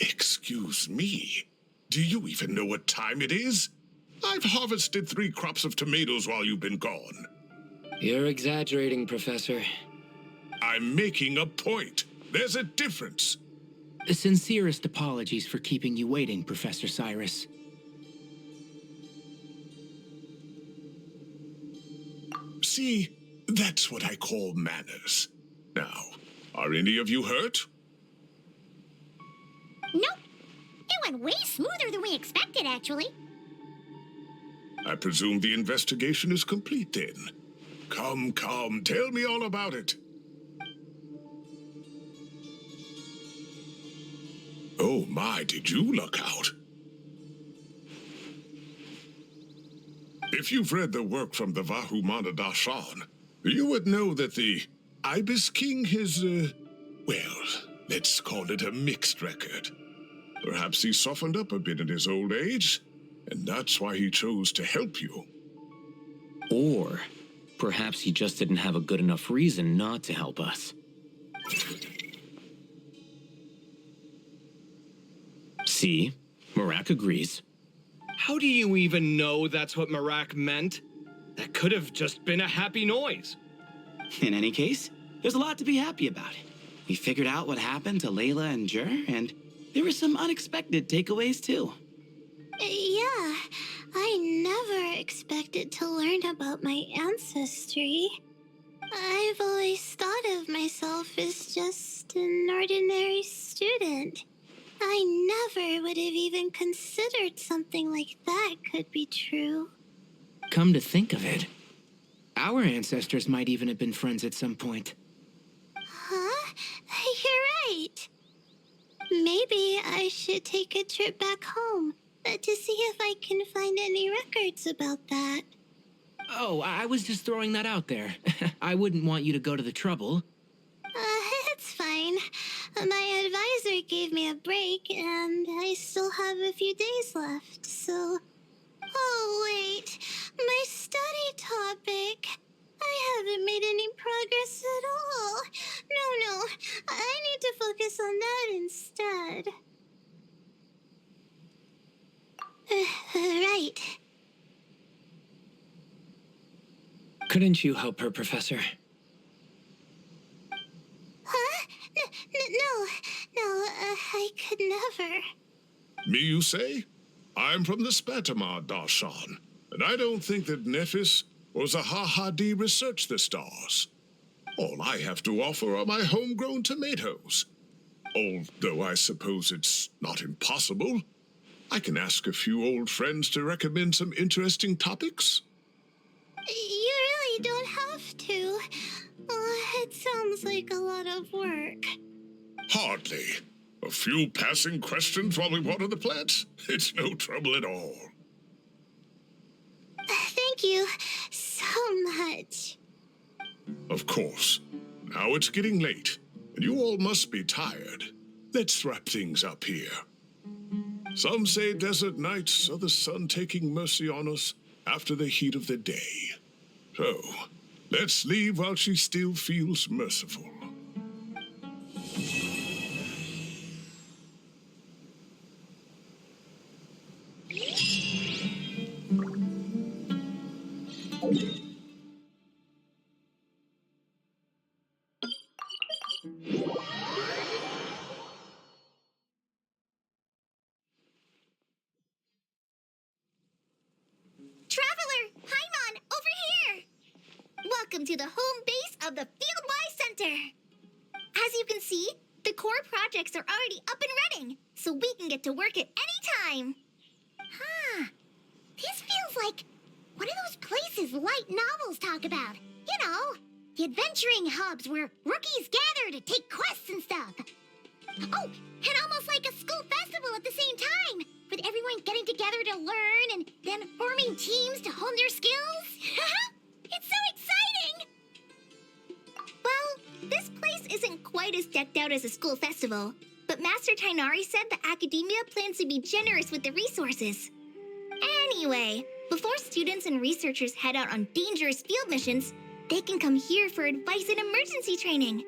Excuse me. Do you even know what time it is? I've harvested 3 crops of tomatoes while you've been gone. You're exaggerating, Professor. I'm making a point. There's a difference. Sincerest apologies for keeping you waiting, Professor Cyrus. See, that's what I call manners. Now, are any of you hurt? Nope. It went way smoother than we expected, actually. I presume the investigation is complete then. Come, tell me all about it. Oh my, did you luck out? If you've read the work from the Vahumana Dashan, you would know that the Ibis King has, well, let's call it a mixed record. Perhaps he softened up a bit in his old age, and that's why he chose to help you. Or perhaps he just didn't have a good enough reason not to help us. See? Marak agrees. How do you even know that's what Marak meant? That could have just been a happy noise. In any case, there's a lot to be happy about. We figured out what happened to Layla and Jur, and there were some unexpected takeaways too. Yeah, I never expected to learn about my ancestry. I've always thought of myself as just an ordinary student. I never would have even considered something like that could be true. Come to think of it, our ancestors might even have been friends at some point. Huh? You're right. Maybe I should take a trip back home to see if I can find any records about that. Oh, I was just throwing that out there. I wouldn't want you to go to the trouble. It's fine. My advisor gave me a break, and I still have a few days left, so... Oh, wait. My study topic. I haven't made any progress at all. No. I need to focus on that instead. Right. Couldn't you help her, Professor? Huh? No, I could never. Me, you say? I'm from the Spatamar Darshan, and I don't think that Nephis or Zahahadi researched the stars. All I have to offer are my homegrown tomatoes. Although I suppose it's not impossible. I can ask a few old friends to recommend some interesting topics. You really don't have to. It sounds like a lot of work. Hardly. A few passing questions while we water the plants? It's no trouble at all. Thank you so much. Of course. Now it's getting late, and you all must be tired. Let's wrap things up here. Some say desert nights are the sun taking mercy on us after the heat of the day. So, let's leave while she still feels merciful. Traveler, Paimon, over here! Welcome to the home base of the Fieldwise Center. As you can see, the core projects are already up and running, so we can get to work at any time. Huh. This feels like one of those places light novels talk about. You know, the adventuring hubs where rookies gather to take quests and stuff. Oh, and almost like a school festival at the same time, with everyone getting together to learn and then forming teams to hone their skills. It's so exciting! Well, this place isn't quite as decked out as a school festival, but Master Tainari said that academia plans to be generous with the resources. Anyway, before students and researchers head out on dangerous field missions, they can come here for advice and emergency training.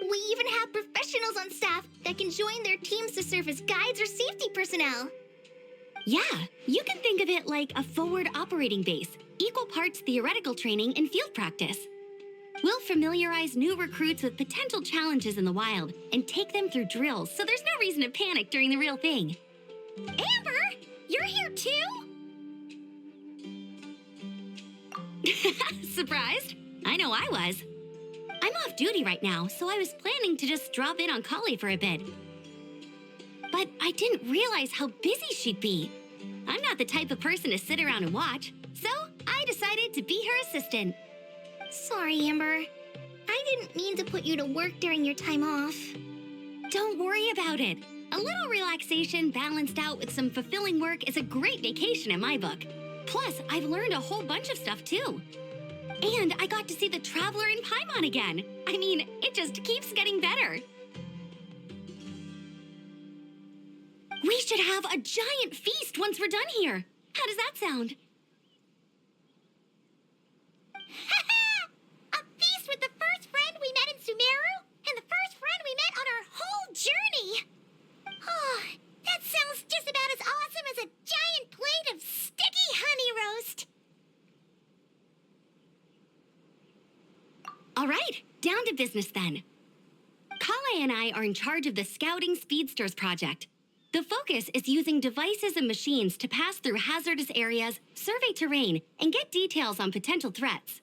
We even have professionals on staff that can join their teams to serve as guides or safety personnel. Yeah, you can think of it like a forward operating base, equal parts theoretical training and field practice. We'll familiarize new recruits with potential challenges in the wild and take them through drills so there's no reason to panic during the real thing. Amber, you're here too? Surprised? I know I was. I'm off duty right now, so I was planning to just drop in on Kali for a bit. But I didn't realize how busy she'd be. I'm not the type of person to sit around and watch, so I decided to be her assistant. Sorry, Amber. I didn't mean to put you to work during your time off. Don't worry about it. A little relaxation balanced out with some fulfilling work is a great vacation in my book. Plus, I've learned a whole bunch of stuff too. And I got to see the Traveler in Paimon again. I mean, it just keeps getting better. We should have a giant feast once we're done here. How does that sound? A feast with the first friend we met in Sumeru and the first friend we met on our whole journey. Oh, that sounds just about as awesome as a giant plate of sticky honey roast. All right, down to business then. Kale and I are in charge of the Scouting Speedsters project. The focus is using devices and machines to pass through hazardous areas, survey terrain, and get details on potential threats.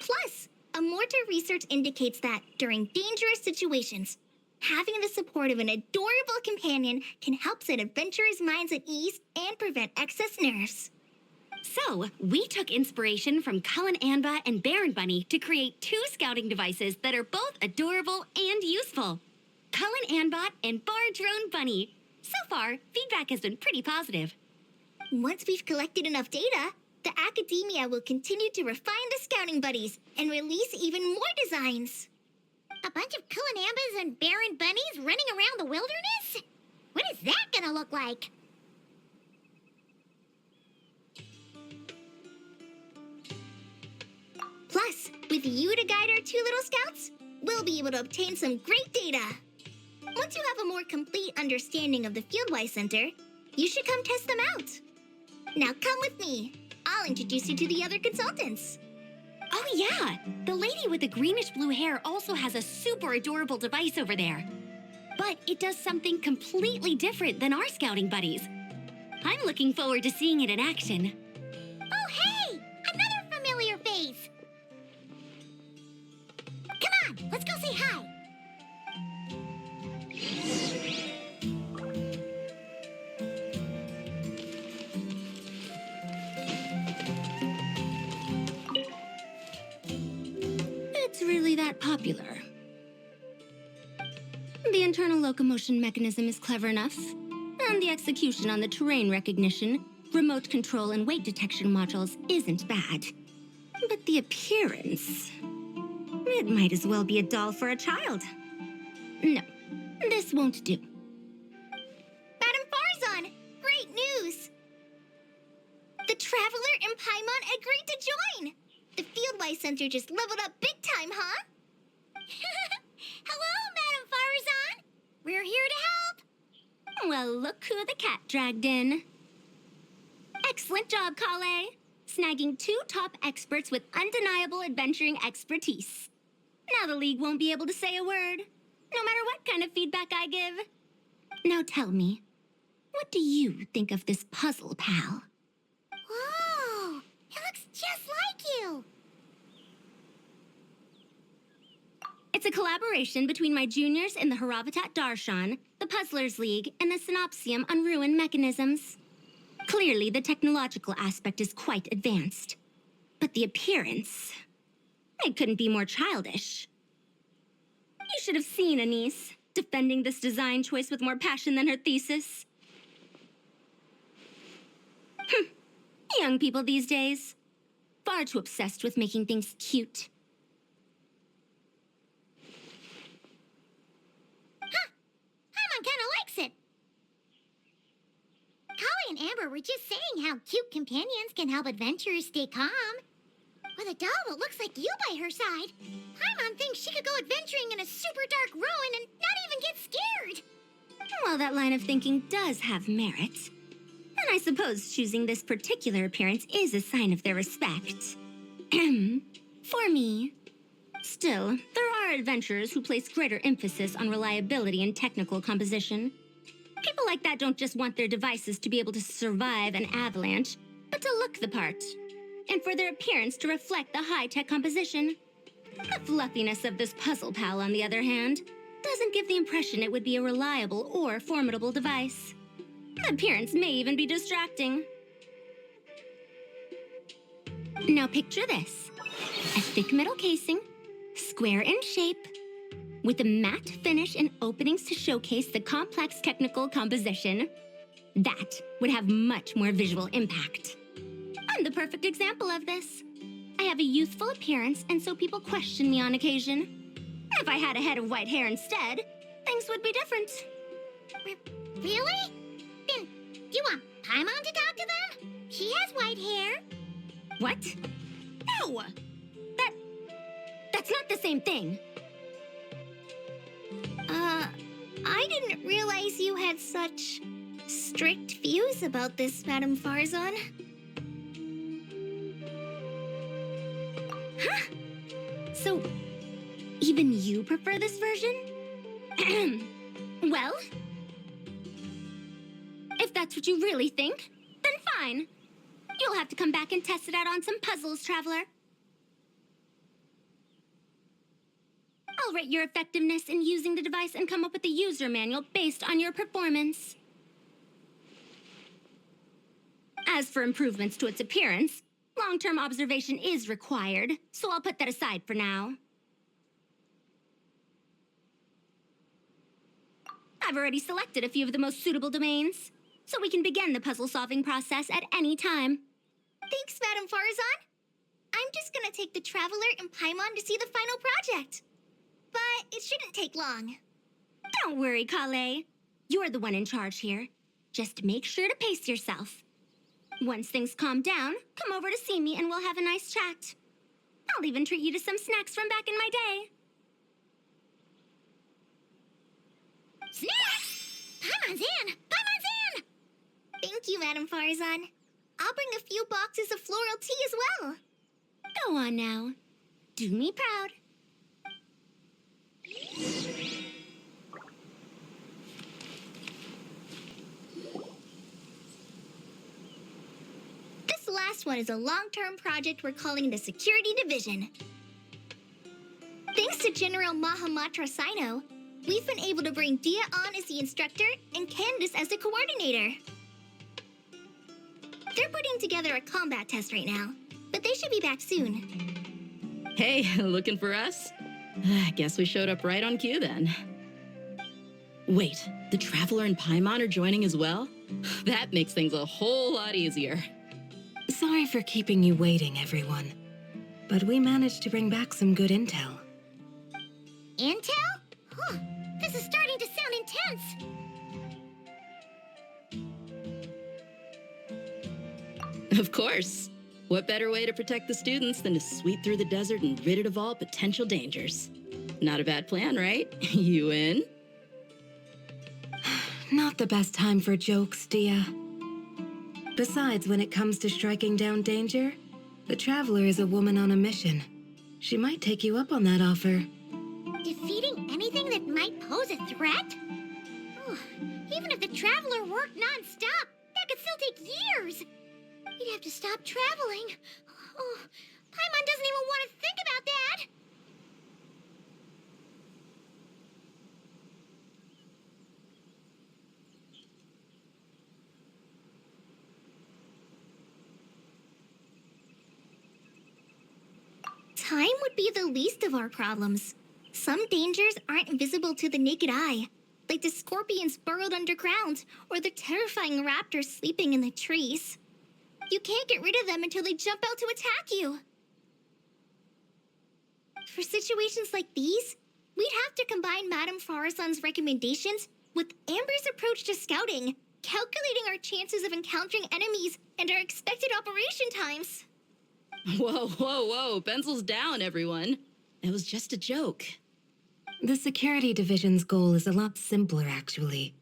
Plus, a mortar research indicates that during dangerous situations, having the support of an adorable companion can help set adventurers' minds at ease and prevent excess nerves. So, we took inspiration from Cullen Anba and Baron Bunny to create 2 scouting devices that are both adorable and useful. Cullen Anbot and Bar Drone Bunny. So far, feedback has been pretty positive. Once we've collected enough data, the academia will continue to refine the scouting buddies and release even more designs. A bunch of Kulanambas and Baron Bunnies running around the wilderness? What is that gonna look like? Plus, with you to guide our 2 little scouts, we'll be able to obtain some great data. Once you have a more complete understanding of the Fieldwise Center, you should come test them out. Now come with me. I'll introduce you to the other consultants. Oh yeah, the lady with the greenish-blue hair also has a super adorable device over there. But it does something completely different than our scouting buddies. I'm looking forward to seeing it in action. Oh, hey! Another familiar face! Come on, let's go say hi! It's really that popular. The internal locomotion mechanism is clever enough, and the execution on the terrain recognition, remote control, and weight detection modules isn't bad. But the appearance... it might as well be a doll for a child. No, this won't do. Madam Farzan, great news! The Traveler and Paimon agreed to join! The Fieldwise Center just leveled up big time, huh? Hello, Madam Farzan! We're here to help! Well, look who the cat dragged in. Excellent job, Kale. Snagging 2 top experts with undeniable adventuring expertise. Now the League won't be able to say a word, no matter what kind of feedback I give. Now tell me, what do you think of this puzzle, pal? Whoa! It looks just like you! It's a collaboration between my juniors in the Haravatat Darshan, the Puzzlers League, and the Synopsium on Ruin Mechanisms. Clearly, the technological aspect is quite advanced. But the appearance... it couldn't be more childish. You should have seen Anise, defending this design choice with more passion than her thesis. Young people these days. Far too obsessed with making things cute. Paimon kinda likes it. Kali and Amber were just saying how cute companions can help adventurers stay calm. With a doll that looks like you by her side, Paimon thinks she could go adventuring in a super dark ruin and not even get scared. Well, that line of thinking does have merit. And I suppose choosing this particular appearance is a sign of their respect. For me. Still, there are adventurers who place greater emphasis on reliability and technical composition. People like that don't just want their devices to be able to survive an avalanche, but to look the part. And for their appearance to reflect the high-tech composition. The fluffiness of this puzzle pal, on the other hand, doesn't give the impression it would be a reliable or formidable device. The appearance may even be distracting. Now picture this. A thick metal casing, square in shape, with a matte finish and openings to showcase the complex technical composition. That would have much more visual impact. I'm the perfect example of this. I have a youthful appearance, and so people question me on occasion. If I had a head of white hair instead, things would be different. Really? Then, you want Paimon to talk to them? She has white hair. What? No! That's not the same thing. I didn't realize you had such strict views about this, Madame Farzan. Huh? So, even you prefer this version? Well, if that's what you really think, then fine. You'll have to come back and test it out on some puzzles, Traveler. I'll rate your effectiveness in using the device and come up with a user manual based on your performance. As for improvements to its appearance, long-term observation is required, so I'll put that aside for now. I've already selected a few of the most suitable domains, so we can begin the puzzle-solving process at any time. Thanks, Madame Farzan. I'm just gonna take the Traveler and Paimon to see the final project. But it shouldn't take long. Don't worry, Kale. You're the one in charge here. Just make sure to pace yourself. Once things calm down, come over to see me and we'll have a nice chat. I'll even treat you to some snacks from back in my day. Snacks! Paimon's in! Paimon's in! Thank you, Madame Farzan. I'll bring a few boxes of floral tea as well. Go on now. Do me proud. This last one is a long-term project we're calling the Security Division. Thanks to General Mahamatra Sino, we've been able to bring Dia on as the instructor and Candace as the coordinator. They're putting together a combat test right now, but they should be back soon. Hey, looking for us? I guess we showed up right on cue then. Wait, the Traveler and Paimon are joining as well? That makes things a whole lot easier. Sorry for keeping you waiting, everyone. But we managed to bring back some good intel. Intel? Huh. This is starting to sound intense. Of course. What better way to protect the students than to sweep through the desert and rid it of all potential dangers? Not a bad plan, right? You in? Not the best time for jokes, Dia. Besides, when it comes to striking down danger, the Traveler is a woman on a mission. She might take you up on that offer. Defeating anything that might pose a threat? Oh, even if the Traveler worked non-stop, that could still take years. You'd have to stop traveling. Oh, Paimon doesn't even want to think about that. Time would be the least of our problems. Some dangers aren't visible to the naked eye, like the scorpions burrowed underground or the terrifying raptors sleeping in the trees. You can't get rid of them until they jump out to attack you. For situations like these, we'd have to combine Madame Farazan's recommendations with Amber's approach to scouting, calculating our chances of encountering enemies and our expected operation times. Whoa, whoa, whoa. Pencils down, everyone. It was just a joke. The security division's goal is a lot simpler, actually.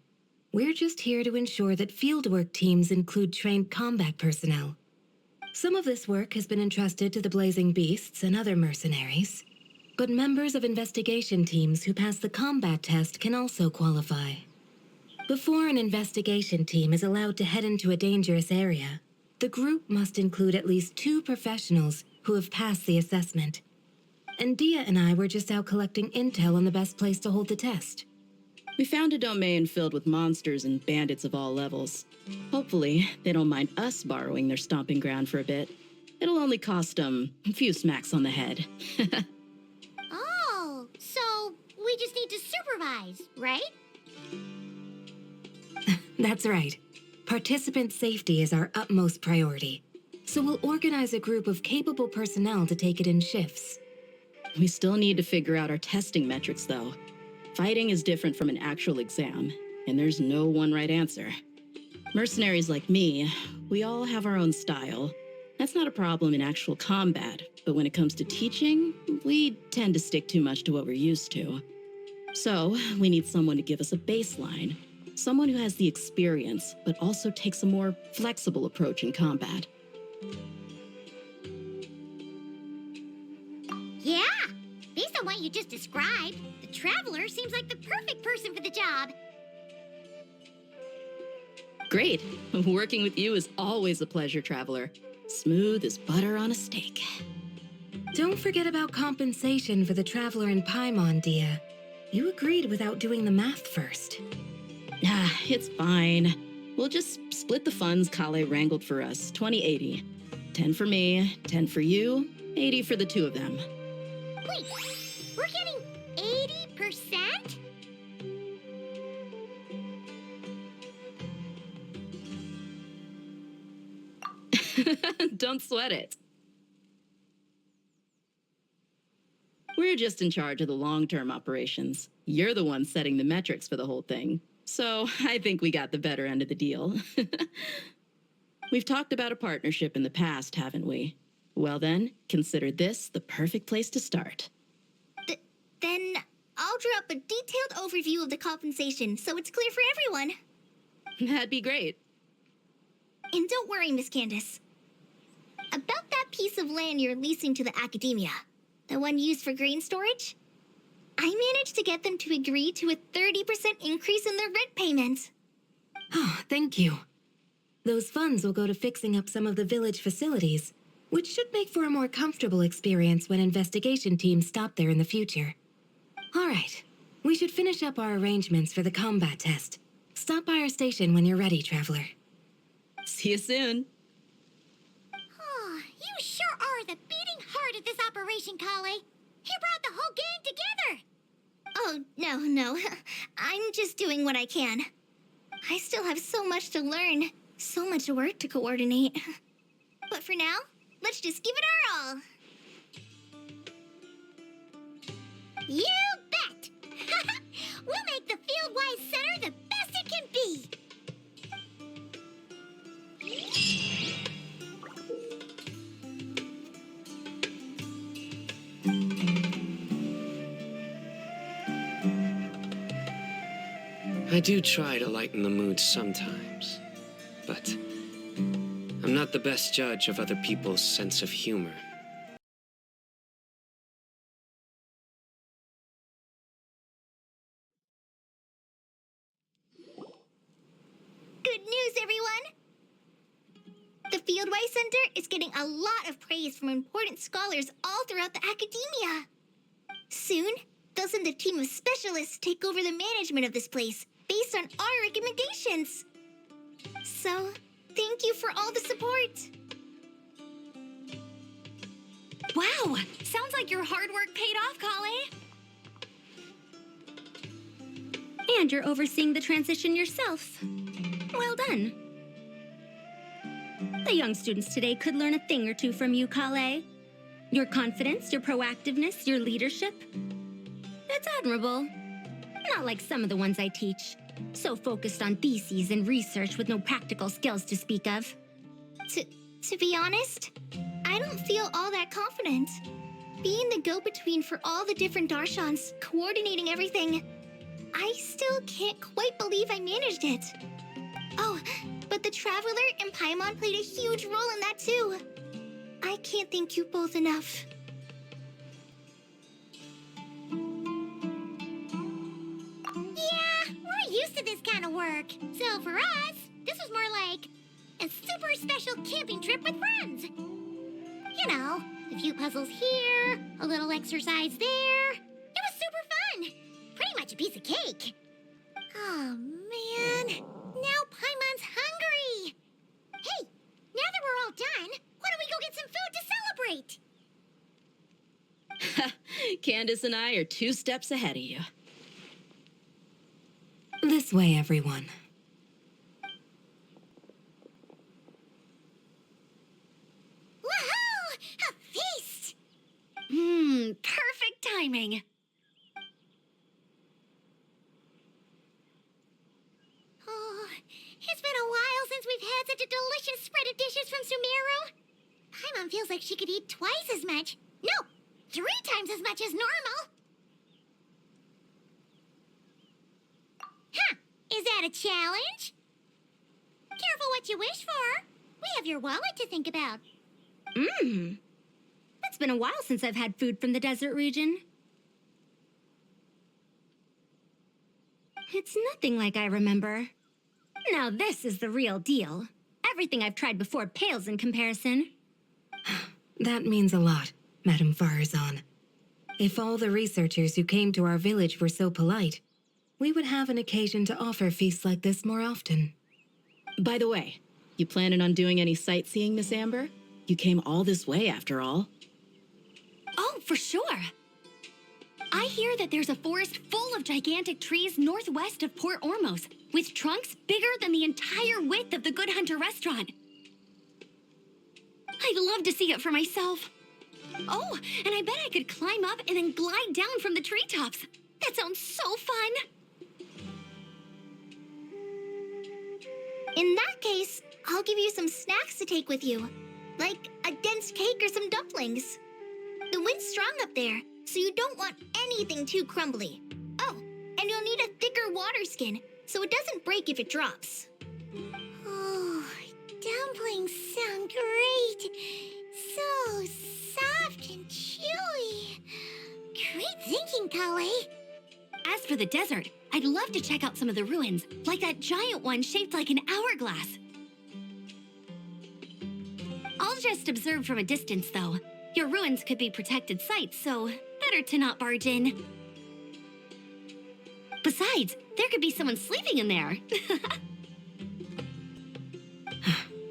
We're just here to ensure that fieldwork teams include trained combat personnel. Some of this work has been entrusted to the Blazing Beasts and other mercenaries, but members of investigation teams who pass the combat test can also qualify. Before an investigation team is allowed to head into a dangerous area, the group must include at least 2 professionals who have passed the assessment. And Dia and I were just out collecting intel on the best place to hold the test. We found a domain filled with monsters and bandits of all levels. Hopefully, they don't mind us borrowing their stomping ground for a bit. It'll only cost them a few smacks on the head. Oh, so we just need to supervise, right? That's right. Participant safety is our utmost priority. So we'll organize a group of capable personnel to take it in shifts. We still need to figure out our testing metrics, though. Fighting is different from an actual exam, and there's no one right answer. Mercenaries like me, we all have our own style. That's not a problem in actual combat, but when it comes to teaching, we tend to stick too much to what we're used to. So, we need someone to give us a baseline. Someone who has the experience, but also takes a more flexible approach in combat. Yeah, based on what you just described, the Traveler seems like the perfect person for the job. Great. Working with you is always a pleasure, Traveler. Smooth as butter on a steak. Don't forget about compensation for the Traveler in Paimon, Dia. You agreed without doing the math first. It's fine. We'll just split the funds Kale wrangled for us, 20-80. 10 for me, 10 for you, 80 for the 2 of them. Wait, we're getting 80%? Don't sweat it. We're just in charge of the long-term operations. You're the one setting the metrics for the whole thing. So I think we got the better end of the deal. We've talked about a partnership in the past, haven't we? Well then, consider this the perfect place to start. Then I'll draw up a detailed overview of the compensation so it's clear for everyone. That'd be great. And don't worry, Miss Candace. About that piece of land you're leasing to the academia, the one used for grain storage, I managed to get them to agree to a 30% increase in their rent payment. Oh, thank you. Those funds will go to fixing up some of the village facilities, which should make for a more comfortable experience when investigation teams stop there in the future. All right, we should finish up our arrangements for the combat test. Stop by our station when you're ready, Traveler. See you soon. Oh, you sure are the beating heart of this operation, Kale. He brought the whole gang together. Oh, no. I'm just doing what I can. I still have so much to learn, so much work to coordinate. But for now, let's just give it our all. You bet! We'll make the Fieldwise Center the best it can be! I do try to lighten the mood sometimes, but I'm not the best judge of other people's sense of humor. Good news, everyone! The Fieldwise Center is getting a lot of praise from important scholars all throughout the academia. Soon, they'll send a team of specialists to take over the management of this place based on our recommendations. So, thank you for all the support. Wow, sounds like your hard work paid off, Kale. And you're overseeing the transition yourself. Well done. The young students today could learn a thing or two from you, Kale. Your confidence, your proactiveness, your leadership. It's admirable. Not like some of the ones I teach. So focused on theses and research with no practical skills to speak of. To be honest, I I don't feel all that confident. Being the go-between for all the different Darshans, coordinating everything, I still can't quite believe I managed it. Oh, but the Traveler and Paimon played a huge role in that too. I can't thank you both enough. Yeah, we're used to this kind of work. So for us, this was more like a super special camping trip with friends. You know, a few puzzles here, a little exercise there. It was super fun. Pretty much a piece of cake. Oh, man. Now Paimon's hungry. Hey, now that we're all done, why don't we go get some food to celebrate? Candace and I are 2 steps ahead of you. This way, everyone. Woohoo! A feast! Perfect timing. Oh, it's been a while since we've had such a delicious spread of dishes from Sumeru. Paimon feels like she could eat twice as much. No, 3 times as much as normal. Huh, is that a challenge? Careful what you wish for. We have your wallet to think about. It's been a while since I've had food from the desert region. It's nothing like I remember. Now this is the real deal. Everything I've tried before pales in comparison. That means a lot, Madame Farazan. If all the researchers who came to our village were so polite, we would have an occasion to offer feasts like this more often. By the way, you planning on doing any sightseeing, Miss Amber? You came all this way, after all. Oh, for sure. I hear that there's a forest full of gigantic trees northwest of Port Ormos, with trunks bigger than the entire width of the Good Hunter restaurant. I'd love to see it for myself. Oh, and I bet I could climb up and then glide down from the treetops. That sounds so fun. In that case, I'll give you some snacks to take with you. Like a dense cake or some dumplings. The wind's strong up there, so you don't want anything too crumbly. Oh, and you'll need a thicker water skin, so it doesn't break if it drops. Oh, dumplings sound great. So soft and chewy. Great thinking, Kale. As for the desert, I'd love to check out some of the ruins, like that giant one shaped like an hourglass. I'll just observe from a distance, though. Your ruins could be protected sites, so better to not barge in. Besides, there could be someone sleeping in there.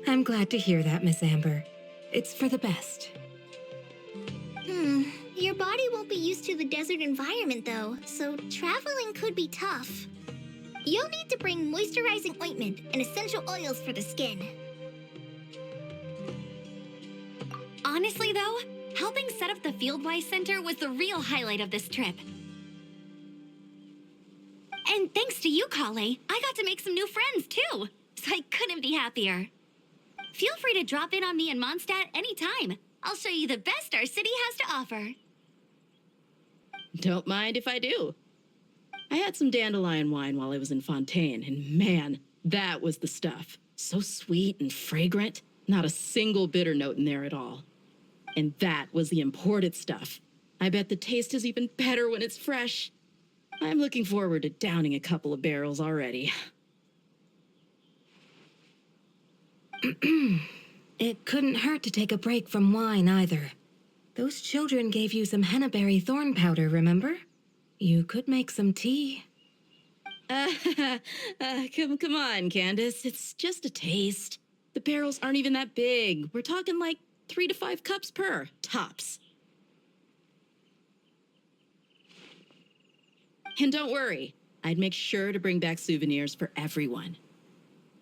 I'm glad to hear that, Miss Amber. It's for the best. Your body won't be used to the desert environment, though, so traveling could be tough. You'll need to bring moisturizing ointment and essential oils for the skin. Honestly, though, helping set up the Fieldwise Center was the real highlight of this trip. And thanks to you, Kale, I got to make some new friends, too. So I couldn't be happier. Feel free to drop in on me in Mondstadt anytime. I'll show you the best our city has to offer. Don't mind if I do. I had some dandelion wine while I was in Fontaine, and man, that was the stuff. So sweet and fragrant, not a single bitter note in there at all. And that was the imported stuff. I bet the taste is even better when it's fresh. I'm looking forward to downing a couple of barrels already. It couldn't hurt to take a break from wine either. Those children gave you some hennaberry thorn powder, remember? You could make some tea. Come on, Candace. It's just a taste. The barrels aren't even that big. We're talking like 3 to 5 cups per, tops. And don't worry, I'd make sure to bring back souvenirs for everyone.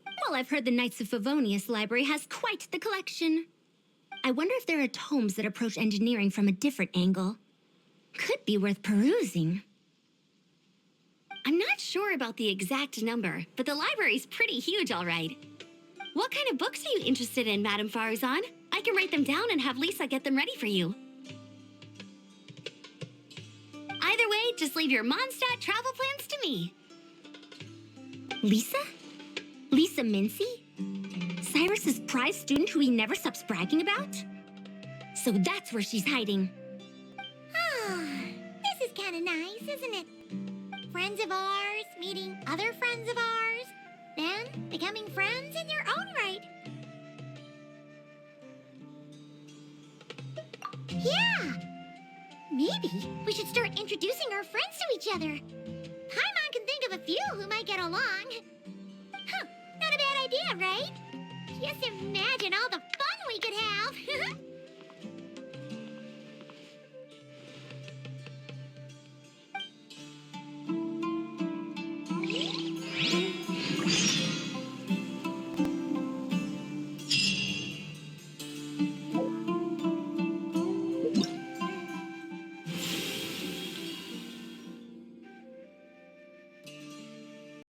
Well, I've heard the Knights of Favonius Library has quite the collection. I wonder if there are tomes that approach engineering from a different angle. Could be worth perusing. I'm not sure about the exact number, but the library's pretty huge, all right. What kind of books are you interested in, Madame Farazan? I can write them down and have Lisa get them ready for you. Either way, just leave your Mondstadt travel plans to me. Lisa? Lisa Mincy? Cyrus's prize student who he never stops bragging about? So that's where she's hiding. Ah, this is kind of nice, isn't it? Friends of ours meeting other friends of ours, then becoming friends in your own right. Yeah! Maybe we should start introducing our friends to each other. Paimon can think of a few who might get along. Huh, not a bad idea, right? Just imagine all the fun we could have.